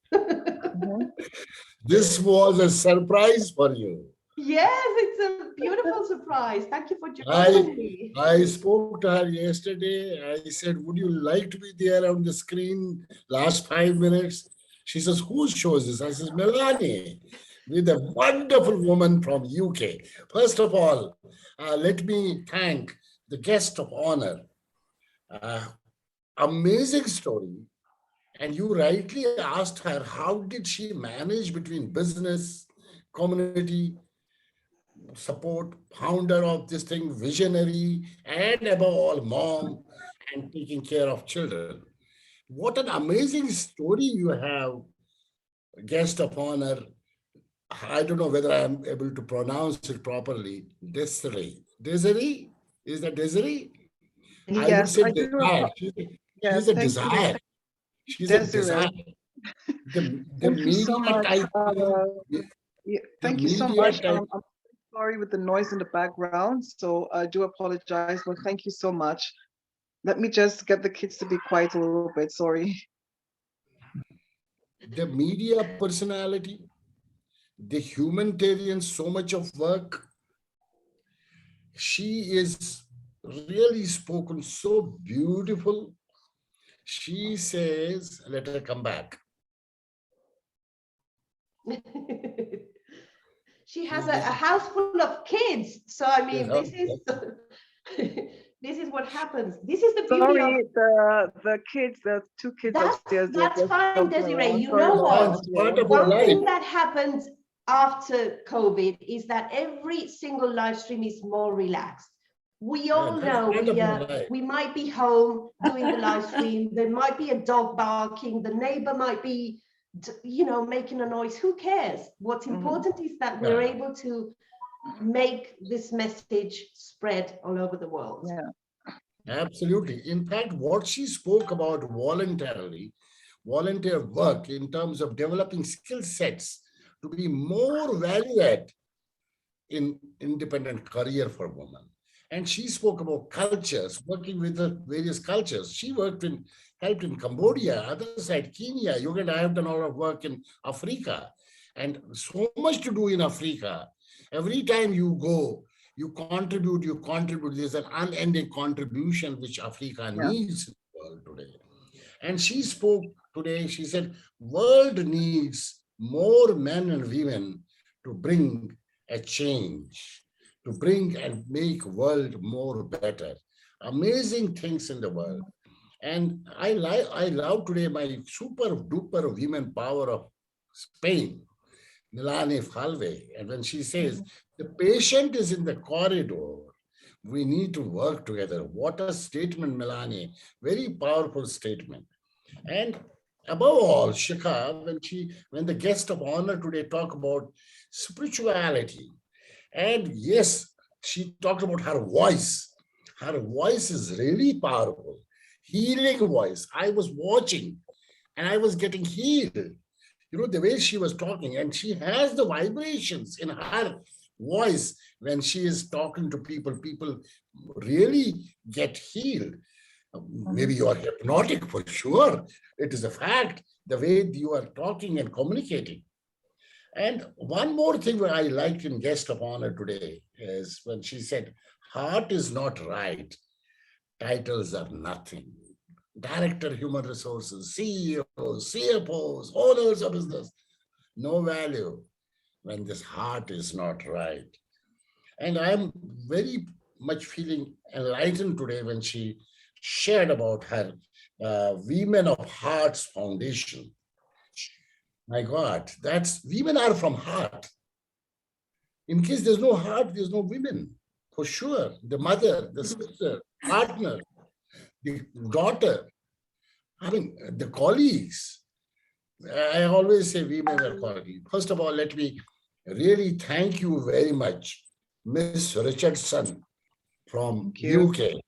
This was a surprise for you. Yes, it's a beautiful surprise. Thank you for joining me. I spoke to her yesterday. I said, would you like to be there on the screen last 5 minutes? She says, whose show is this? I says, Melanie, with a wonderful woman from UK. First of all, let me thank the guest of honor. Amazing story. And you rightly asked her, how did she manage between business, community, support, founder of this thing, visionary, and above all, mom, and taking care of children. What an amazing story you have, guest of honor, I don't know whether I'm able to pronounce it properly. Desiree. Desiree? Is that Desiree? I would Yes, say I do. desire. Yes, She's a thank you, desire. She's a Desiree. desire. The Thank you so media much. type, the Thank you so media much. type, I'm sorry with the noise in the background, so I do apologize, but thank you so much. Let me just get the kids to be quiet a little bit. Sorry. the media personality, the humanitarian, so much of work. She is really spoken so beautiful. She says, let her come back. She has a house full of kids. So I mean, this is this is what happens. This is the beauty of. Sorry, the kids, the two kids upstairs, they're That's just fine, jumping Desiree. around. You Sorry know about what? that. Part Yeah. of our One life. thing that happens after COVID is that every single live stream is more relaxed. We all That's know part of our life. we might be home doing the live stream. There might be a dog barking. The neighbor might be, making a noise. Who cares? What's important is that we're able to make this message spread all over the world. Yeah. Absolutely. In fact, what she spoke about volunteer work in terms of developing skill sets to be more value add in independent career for women. And she spoke about cultures, working with the various cultures. She helped in Cambodia, other side, Kenya, Uganda. I have done a lot of work in Africa, and so much to do in Africa. Every time you go, you contribute. There's an unending contribution which Africa needs in the world today. And she spoke today, she said, world needs more men and women to bring a change, to bring and make world more better. Amazing things in the world. And I love today my super duper women power of Spain, Milane Falve. And when she says, the patient is in the corridor, we need to work together. What a statement, Milane. Very powerful statement. And above all, Shikha, when the guest of honor today talk about spirituality, and yes, she talked about her voice. Her voice is really powerful, healing voice. I was watching and I was getting healed. The way she was talking, and she has the vibrations in her voice when she is talking to people. People really get healed. Maybe you are hypnotic for sure. It is a fact, the way you are talking and communicating. And one more thing that I liked in guest of honor today is when she said, heart is not right, titles are nothing. Director, human resources, CEOs, CFOs, owners of business, no value when this heart is not right. And I'm very much feeling enlightened today when she shared about her Women of Hearts Foundation. My God, that's women are from heart. In case there's no heart, there's no women, for sure. The mother, the sister, partner, the daughter, I mean, the colleagues. I always say women are colleagues. First of all, let me really thank you very much, Miss Richardson from UK,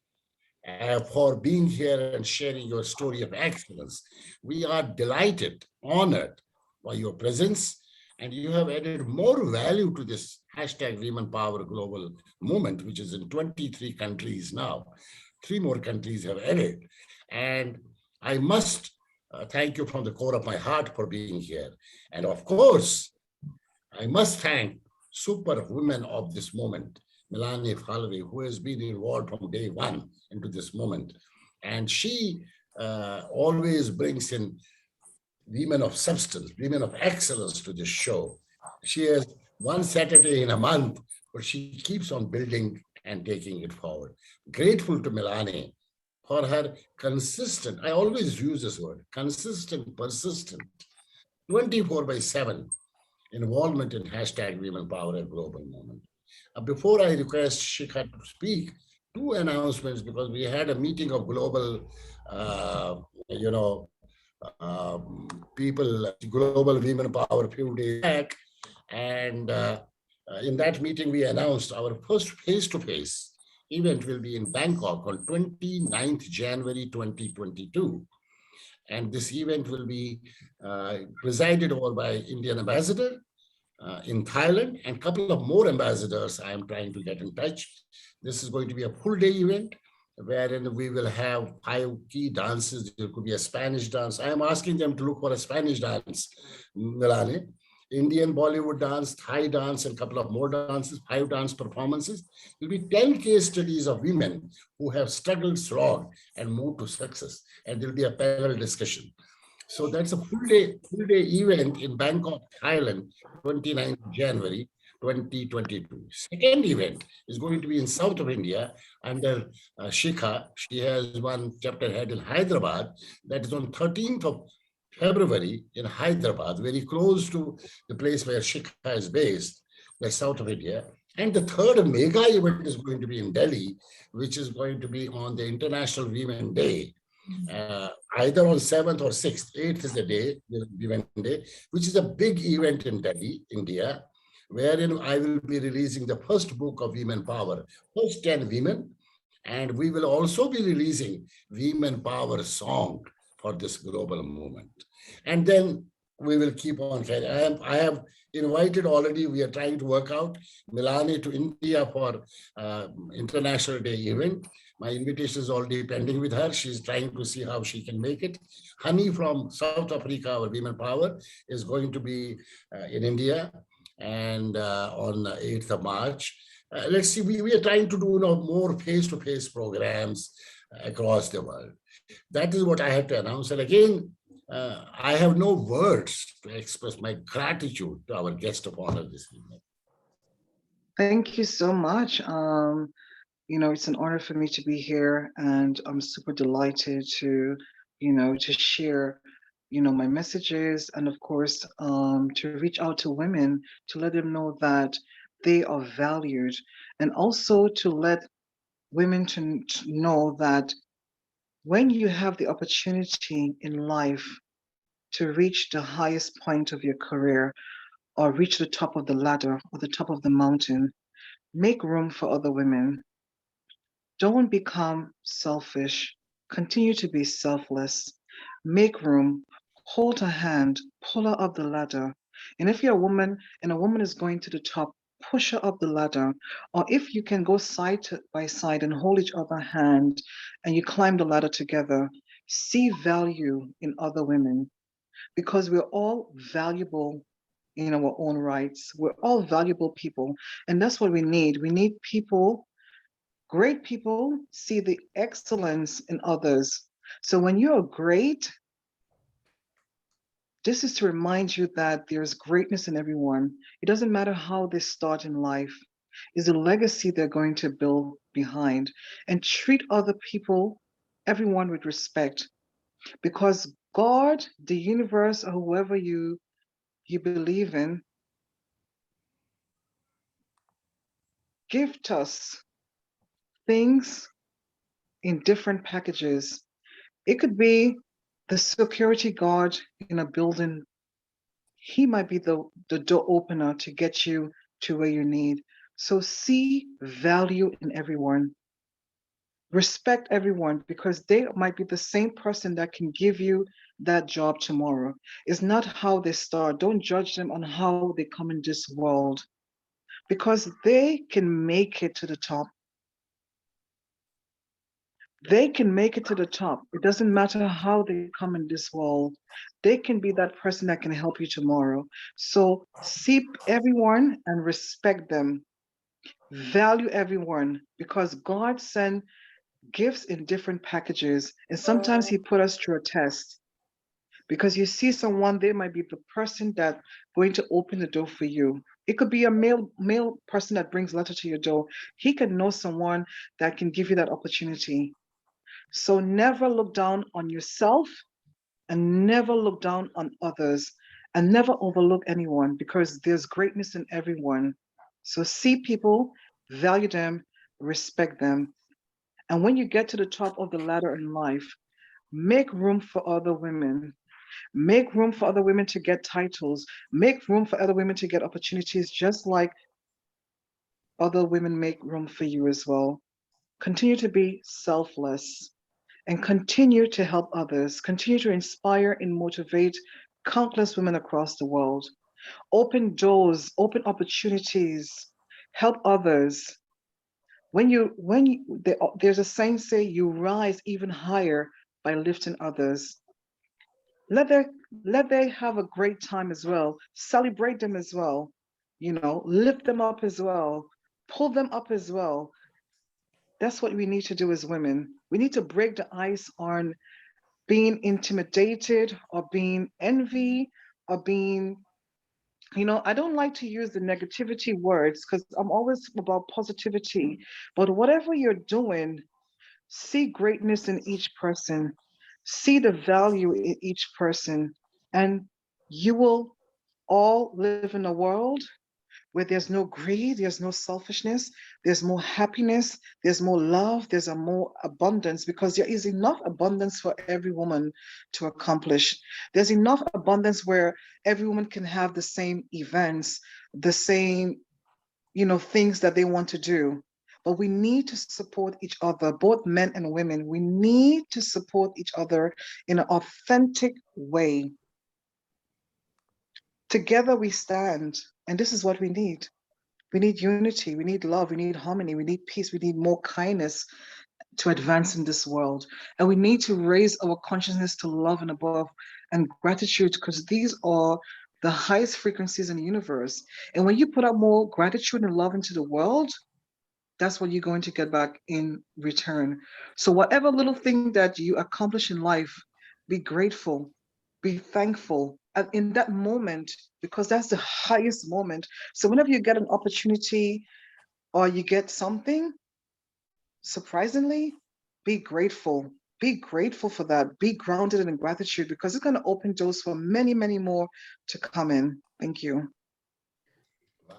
for being here and sharing your story of excellence. We are delighted, honored by your presence, and you have added more value to this hashtag Women Power Global movement, which is in 23 countries now. 3 more countries have added. And I must thank you from the core of my heart for being here. And of course, I must thank super women of this moment, Milane Falve, who has been involved from day one into this moment. And she always brings in women of substance, women of excellence to this show. She has one Saturday in a month, but she keeps on building and taking it forward. Grateful to Milane for her consistent, I always use this word, consistent, persistent, 24/7 involvement in hashtag Women Power and Global Movement. Before I request Shikha to speak, 2 announcements, because we had a meeting of global, people, global women power a few days back, And in that meeting, we announced our first face-to-face event will be in Bangkok on 29th January 2022. And this event will be presided over by Indian ambassador in Thailand, and a couple of more ambassadors I am trying to get in touch. This is going to be a full day event wherein we will have 5 key dances. There could be a Spanish dance. I am asking them to look for a Spanish dance, Milane. Indian Bollywood dance, Thai dance, and a couple of more dances, 5 dance performances. There will be 10 case studies of women who have struggled, slog, and moved to success. And there will be a panel discussion. So that's a full day event in Bangkok, Thailand, 29th January 2022. Second event is going to be in south of India under Shikha. She has one chapter head in Hyderabad. That is on 13th of February in Hyderabad, very close to the place where Shikha is based, the south of India. And the third mega event is going to be in Delhi, which is going to be on the International Women Day. Either on 7th or 6th, 8th is the day, the event day, which is a big event in Delhi, India, wherein I will be releasing the first book of women power, first 10 women, and we will also be releasing women power song for this global movement. And then we will keep on carrying. I have invited already, we are trying to work out Milane to India for International Day event. My invitation is already pending with her. She's trying to see how she can make it. Honey from South Africa, our Women Power, is going to be in India and on 8th of March. Let's see, we are trying to do more face-to-face programs across the world. That is what I have to announce. And again, I have no words to express my gratitude to our guest of honor this evening. Thank you so much. It's an honor for me to be here, and I'm super delighted to, to share, my messages, and of course, to reach out to women to let them know that they are valued, and also to let women to know that when you have the opportunity in life to reach the highest point of your career or reach the top of the ladder or the top of the mountain, make room for other women. Don't become selfish. Continue to be selfless. Make room. Hold her hand. Pull her up the ladder. And if you're a woman and a woman is going to the top, push her up the ladder. Or if you can go side by side and hold each other's hand and you climb the ladder together, see value in other women, because we're all valuable in our own rights. We're all valuable people. And that's what we need. We need people, great people, see the excellence in others. So when you're great, this is to remind you that there's greatness in everyone. It doesn't matter how they start in life. It's a legacy they're going to build behind. And treat other people, everyone, with respect. Because God, the universe, or whoever you believe in, gift us things in different packages. It could be the security guard in a building. He might be the door opener to get you to where you need. So see value in everyone. Respect everyone, because they might be the same person that can give you that job tomorrow. It's not how they start. Don't judge them on how they come in this world, because they can make it to the top. They can make it to the top. It doesn't matter how they come in this world. They can be that person that can help you tomorrow. So see everyone and respect them. Value everyone, because God sent gifts in different packages. And sometimes he put us through a test, because you see someone, they might be the person that's going to open the door for you. It could be a male person that brings letter to your door. He can know someone that can give you that opportunity. So never look down on yourself, and never look down on others, and never overlook anyone, because there's greatness in everyone. So see people, value them, respect them. And when you get to the top of the ladder in life, make room for other women. Make room for other women to get titles. Make room for other women to get opportunities, just like other women make room for you as well. Continue to be selfless and continue to help others. Continue to inspire and motivate countless women across the world. Open doors, open opportunities, help others. There's a saying, say you rise even higher by lifting others. Let they let they have a great time as well. Celebrate them as well. Lift them up as well. Pull them up as well. That's what we need to do as women. We need to break the ice on being intimidated or being envy or being, I don't like to use the negativity words because I'm always about positivity. But whatever you're doing, see greatness in each person, see the value in each person, and you will all live in a world where there's no greed, there's no selfishness, there's more happiness, there's more love, there's a more abundance, because there is enough abundance for every woman to accomplish. There's enough abundance where every woman can have the same events, the same, things that they want to do. But we need to support each other, both men and women. We need to support each other in an authentic way. Together we stand, and this is what we need. We need unity, we need love, we need harmony, we need peace, we need more kindness to advance in this world. And we need to raise our consciousness to love and above and gratitude, because these are the highest frequencies in the universe. And when you put out more gratitude and love into the world, that's what you're going to get back in return. So whatever little thing that you accomplish in life, be grateful, be thankful. And in that moment, because that's the highest moment. So whenever you get an opportunity or you get something, surprisingly, be grateful. Be grateful for that. Be grounded in gratitude, because it's going to open doors for many, many more to come in. Thank you. Wow.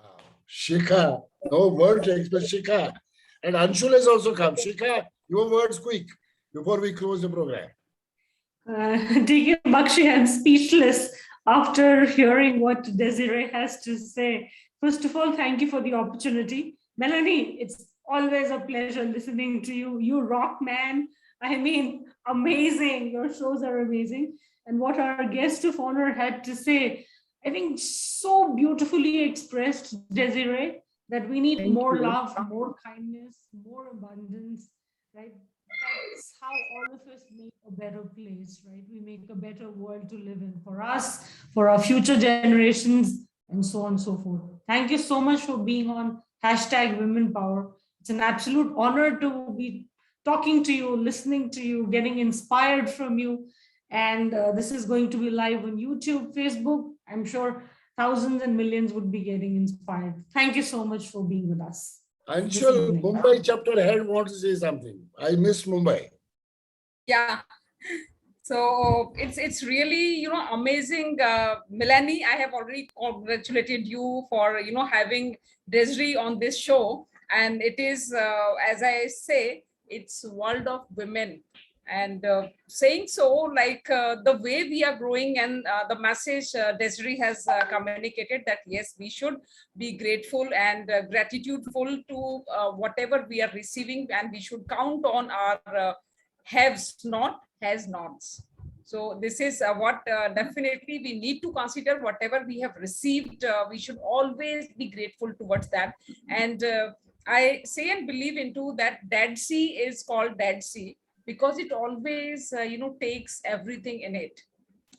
Shikha, no words to express Shikha. And Anshul has also come. Shikha, your words quick before we close the program. Dear Bakshi, I'm speechless after hearing what Desiree has to say. First of all, thank you for the opportunity. Melanie, it's always a pleasure listening to you. You rock, man. I mean, amazing. Your shows are amazing. And what our guest of honor had to say, I think so beautifully expressed, Desiree, that we need more love, more kindness, more abundance, right? That's how all of us make a better place, right? We make a better world to live in for us, for our future generations, and so on and so forth. Thank you so much for being on #Women Power. It's an absolute honor to be talking to you, listening to you, getting inspired from you. And this is going to be live on YouTube, Facebook. I'm sure thousands and millions would be getting inspired. Thank you so much for being with us. Anshul, Mumbai chapter head wants to say something. I miss Mumbai. Yeah. So it's really, amazing. Melanie, I have already congratulated you for, having Desiree on this show. And it is, as I say, it's world of women. And saying so, like the way we are growing and the message Desiree has communicated, that yes, we should be grateful and gratitudeful to whatever we are receiving, and we should count on our haves, not has nots. So this is what definitely we need to consider. Whatever we have received, we should always be grateful towards that. And I say and believe into that Dead Sea is called Dead Sea because it always, takes everything in it.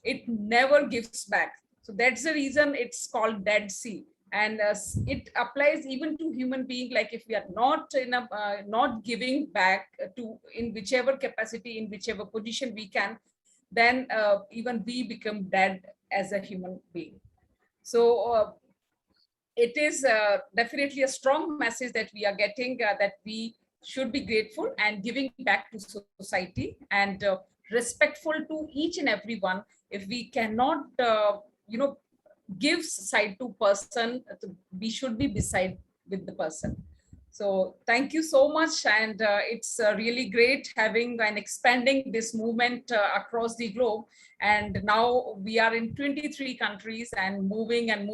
It never gives back. So that's the reason it's called Dead Sea. And it applies even to human being. Like if we are not not giving back to in whichever capacity, in whichever position we can, then even we become dead as a human being. So it is definitely a strong message that we are getting, that we should be grateful and giving back to society and respectful to each and every one. If we cannot, give side to person, we should be beside with the person. So thank you so much. And it's really great having and expanding this movement across the globe. And now we are in 23 countries and moving and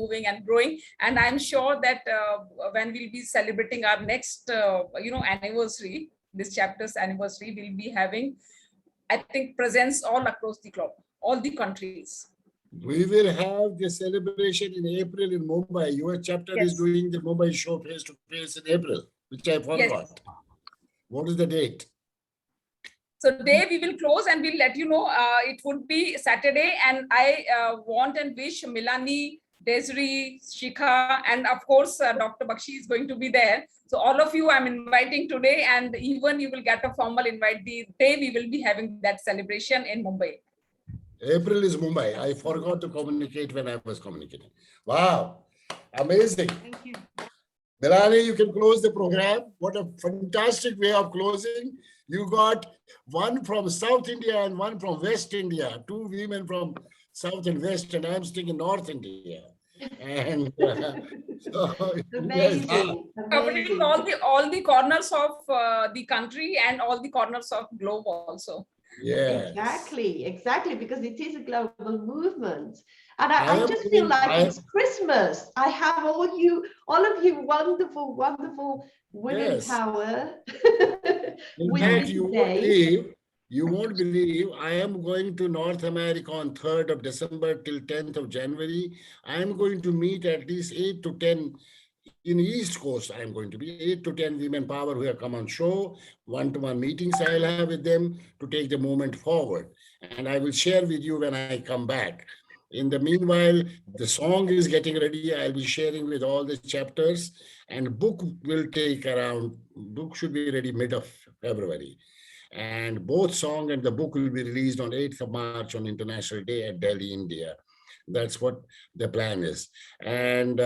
growing. And I'm sure that when we'll be celebrating our next, anniversary, this chapter's anniversary, we'll be having, I think, presence all across the globe, all the countries. We will have the celebration in April in Mumbai. Your chapter is doing the Mumbai show face to face in April, which I forgot. Yes. What is the date? So today we will close and we'll let you know. It would be Saturday, and I want and wish Milani, Desiree, Shikha, and of course Dr. Bakshi is going to be there. So all of you I'm inviting today, and even you will get a formal invite the day we will be having that celebration in Mumbai. April is Mumbai. I forgot to communicate when I was communicating. Wow, amazing. Thank you. Milani, you can close the program. What a fantastic way of closing. You got one from South India and one from West India, two women from South and West, and I'm staying in North India. And so Amazing. Covering all the corners of the country and all the corners of globe also. yeah, Exactly, because it is a global movement. And I just feel like it's Christmas. I have all of you wonderful, wonderful women power. In fact, you won't believe, I am going to North America on 3rd of December till 10th of January. I am going to meet at least 8 to 10 in the East Coast. I am going to be 8 to 10 women power who have come on show, one-to-one meetings I'll have with them to take the movement forward. And I will share with you when I come back. In the meanwhile, the song is getting ready. I'll be sharing with all the chapters, and book should be ready mid of February. And both song and the book will be released on 8th of March on International Day at Delhi, India. That's what the plan is. And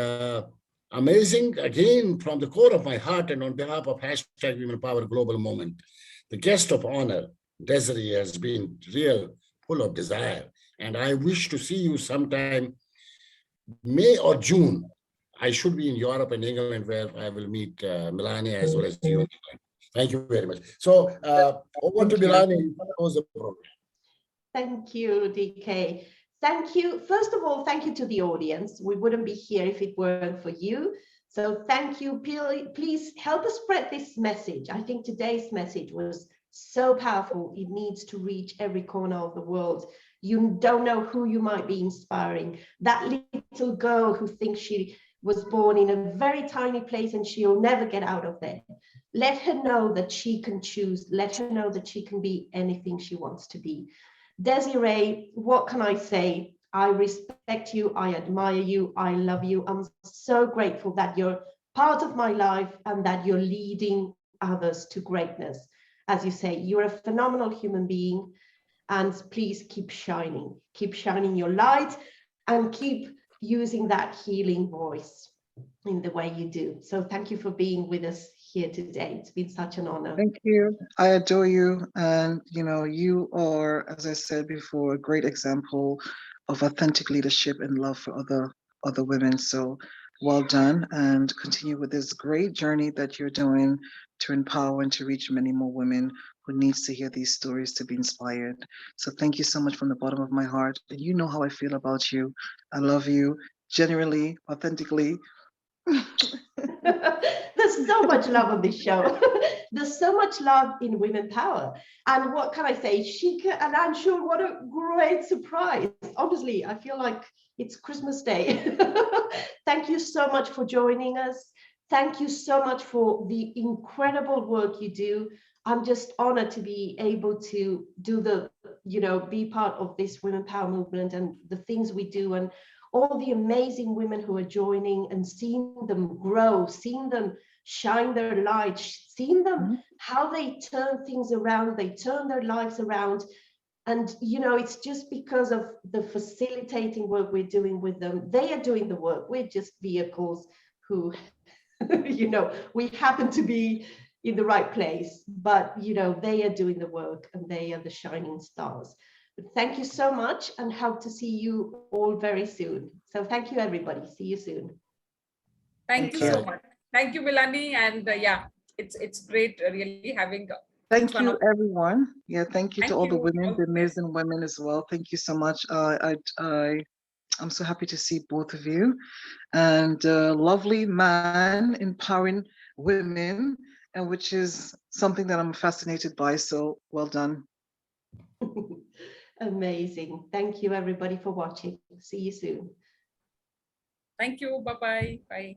amazing, again, from the core of my heart and on behalf of #Women Power Global Movement, the guest of honor, Desiree, has been full of desire. And I wish to see you sometime May or June. I should be in Europe and England, where I will meet Milani as well as you. Thank you very much. So over to Milani. Close the program. Thank you, DK. Thank you. First of all, thank you to the audience. We wouldn't be here if it weren't for you. So thank you. Please help us spread this message. I think today's message was so powerful. It needs to reach every corner of the world. You don't know who you might be inspiring. That little girl who thinks she was born in a very tiny place and she'll never get out of there. Let her know that she can choose. Let her know that she can be anything she wants to be. Desiree, what can I say? I respect you. I admire you. I love you. I'm so grateful that you're part of my life and that you're leading others to greatness. As you say, you're a phenomenal human being. And please keep shining your light, and keep using that healing voice in the way you do. So thank you for being with us here today. It's been such an honor. Thank you. I adore you. And, you are, as I said before, a great example of authentic leadership and love for other women. So well done, and continue with this great journey that you're doing to empower and to reach many more women who needs to hear these stories to be inspired. So thank you so much from the bottom of my heart. And you know how I feel about you. I love you, genuinely, authentically. There's so much love on this show. There's so much love in women power. And what can I say? Shika and Anshul, what a great surprise. Honestly, I feel like it's Christmas Day. Thank you so much for joining us. Thank you so much for the incredible work you do. I'm just honored to be able to do be part of this women power movement and the things we do, and all the amazing women who are joining, and seeing them grow, seeing them shine their light, seeing them how they turn things around, they turn their lives around. And, it's just because of the facilitating work we're doing with them. They are doing the work. We're just vehicles who, we happen to be in the right place, but, they are doing the work and they are the shining stars. But thank you so much, and hope to see you all very soon. So thank you, everybody. See you soon. Thank you so much. Thank you, Melanie. And yeah, it's great really having. Thank one you, of- everyone. Yeah, thank you to Thank all the you. women, the Okay. amazing women as well. Thank you so much. I'm so happy to see both of you, and lovely man empowering women, and which is something that I'm fascinated by. So well done. Amazing. Thank you, everybody, for watching. See you soon. Thank you. Bye-bye. Bye.